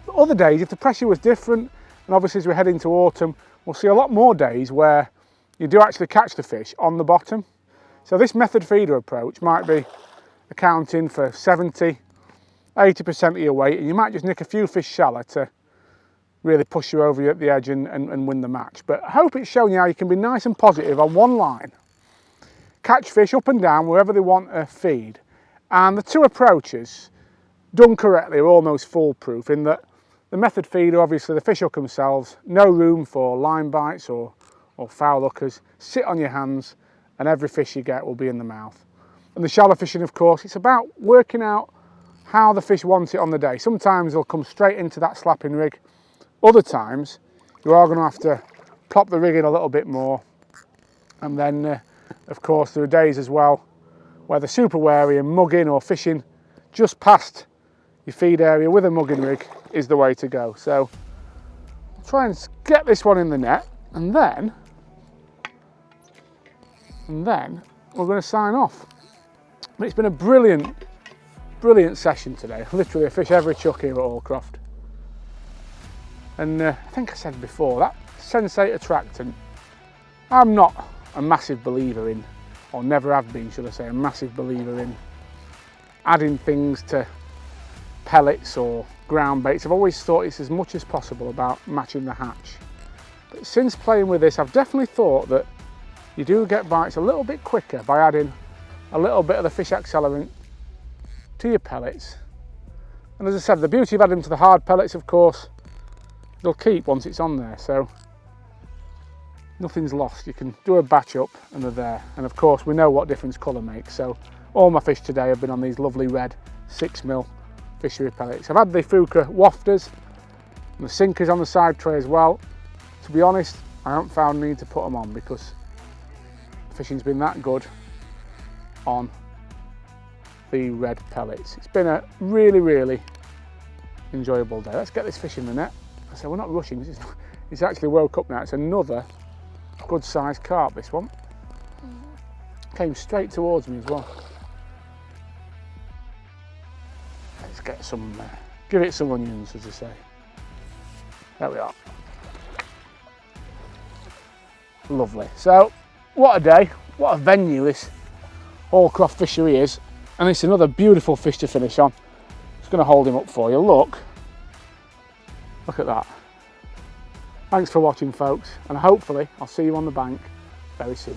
But other days, if the pressure was different, and obviously as we head into autumn, we'll see a lot more days where you do actually catch the fish on the bottom. So this method feeder approach might be accounting for 70, 80% of your weight, and you might just nick a few fish shallow to really push you over at the edge and win the match. But I hope it's shown you how you can be nice and positive on one line, catch fish up and down wherever they want to feed. And the two approaches, done correctly, are almost foolproof in that the method feeder, obviously the fish hook themselves, no room for line bites or foul hookers, sit on your hands and every fish you get will be in the mouth. And the shallow fishing, of course, it's about working out how the fish want it on the day. Sometimes they'll come straight into that slapping rig. Other times you are going to have to plop the rig in a little bit more. And then of course there are days as well where they're super wary and mugging or fishing just past your feed area with a mugging rig is the way to go. So I'll try and get this one in the net, and then we're going to sign off. But it's been a brilliant session today. Literally a fish every chuck here at Allcroft. And I think I said before, that sensate attractant, I'm not a massive believer in, or never have been, should I say, a massive believer in adding things to pellets or ground baits. I've always thought it's as much as possible about matching the hatch. But since playing with this, I've definitely thought that you do get bites a little bit quicker by adding a little bit of the fish accelerant to your pellets. And as I said, the beauty of adding them to the hard pellets, of course, they'll keep once it's on there, so nothing's lost. You can do a batch up and they're there. And of course we know what difference colour makes, so all my fish today have been on these lovely red 6mm fishery pellets. I've had the Fuca wafters and the sinkers on the side tray as well. To be honest, I haven't found need to put them on because fishing's been that good on the red pellets. It's been a really enjoyable day. Let's get this fish in the net. I say we're not rushing, it's actually woke up now. It's another good sized carp, this one. Came straight towards me as well. Let's get some, give it some onions, as I say. There we are. Lovely. So, what a day, what a venue this Allcroft fishery is. And it's another beautiful fish to finish on. Just going to hold him up for you. Look at that. Thanks for watching, folks, and hopefully I'll see you on the bank very soon.